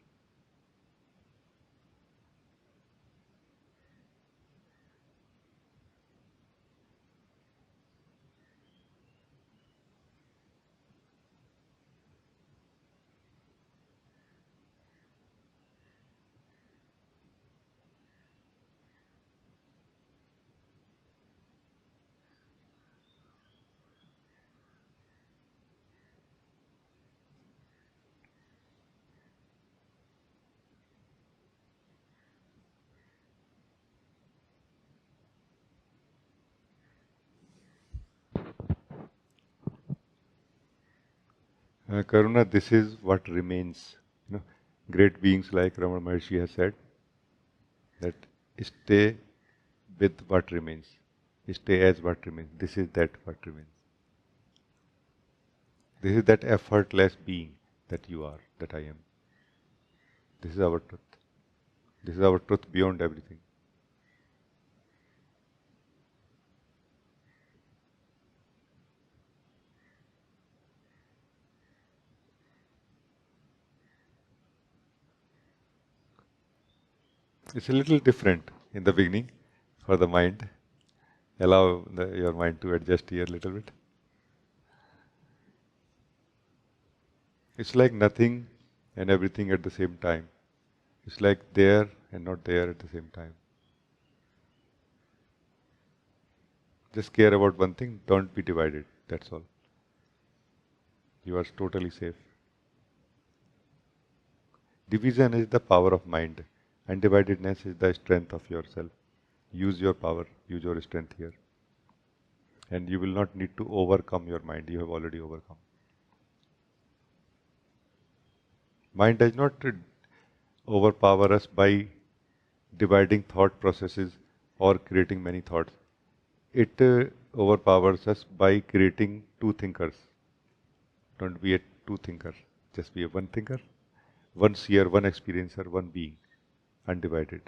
Karuna, this is what remains. Great beings like Ramana Maharshi has said that stay with what remains, stay as what remains. This is that what remains. This is that effortless being that you are, that I am. This is our truth. This is our truth beyond everything. It's a little different in the beginning for the mind. Allow your mind to adjust here a little bit. It's like nothing and everything at the same time. It's like there and not there at the same time. Just care about one thing, don't be divided, that's all. You are totally safe. Division is the power of mind. Undividedness is the strength of yourself. Use your power, use your strength here. And you will not need to overcome your mind, you have already overcome. Mind does not overpower us by dividing thought processes or creating many thoughts. It overpowers us by creating two thinkers. Don't be a two thinker, just be a one thinker, one seer, one experiencer, one being, undivided.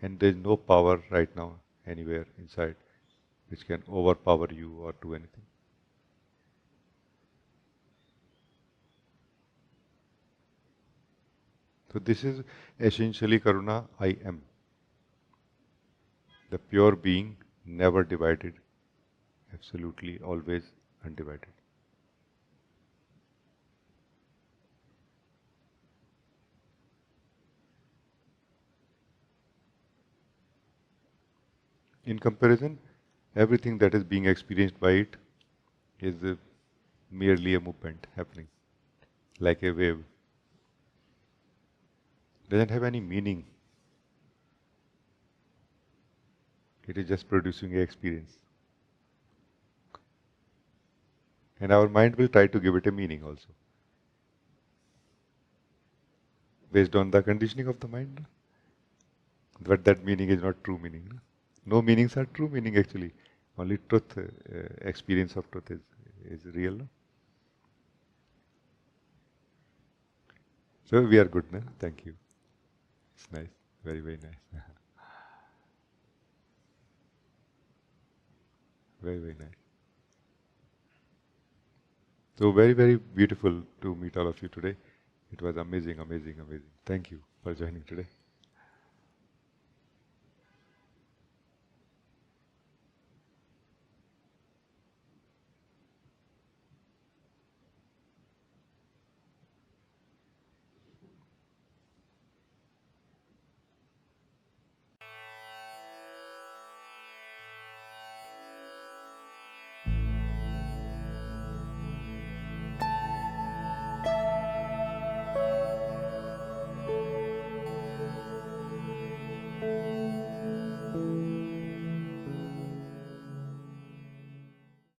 And there is no power right now anywhere inside which can overpower you or do anything. So this is essentially Karuna, I am. The pure being, never divided, absolutely always undivided. In comparison, everything that is being experienced by it is merely a movement happening, like a wave. Doesn't have any meaning. It is just producing an experience. And our mind will try to give it a meaning also, based on the conditioning of the mind. But that meaning is not true meaning. No meanings are true meaning actually. Only truth, experience of truth is real. No? So we are good, no? Thank you. It's nice, very, very nice. Very, very nice. So very, very beautiful to meet all of you today. It was amazing, amazing, amazing. Thank you for joining today.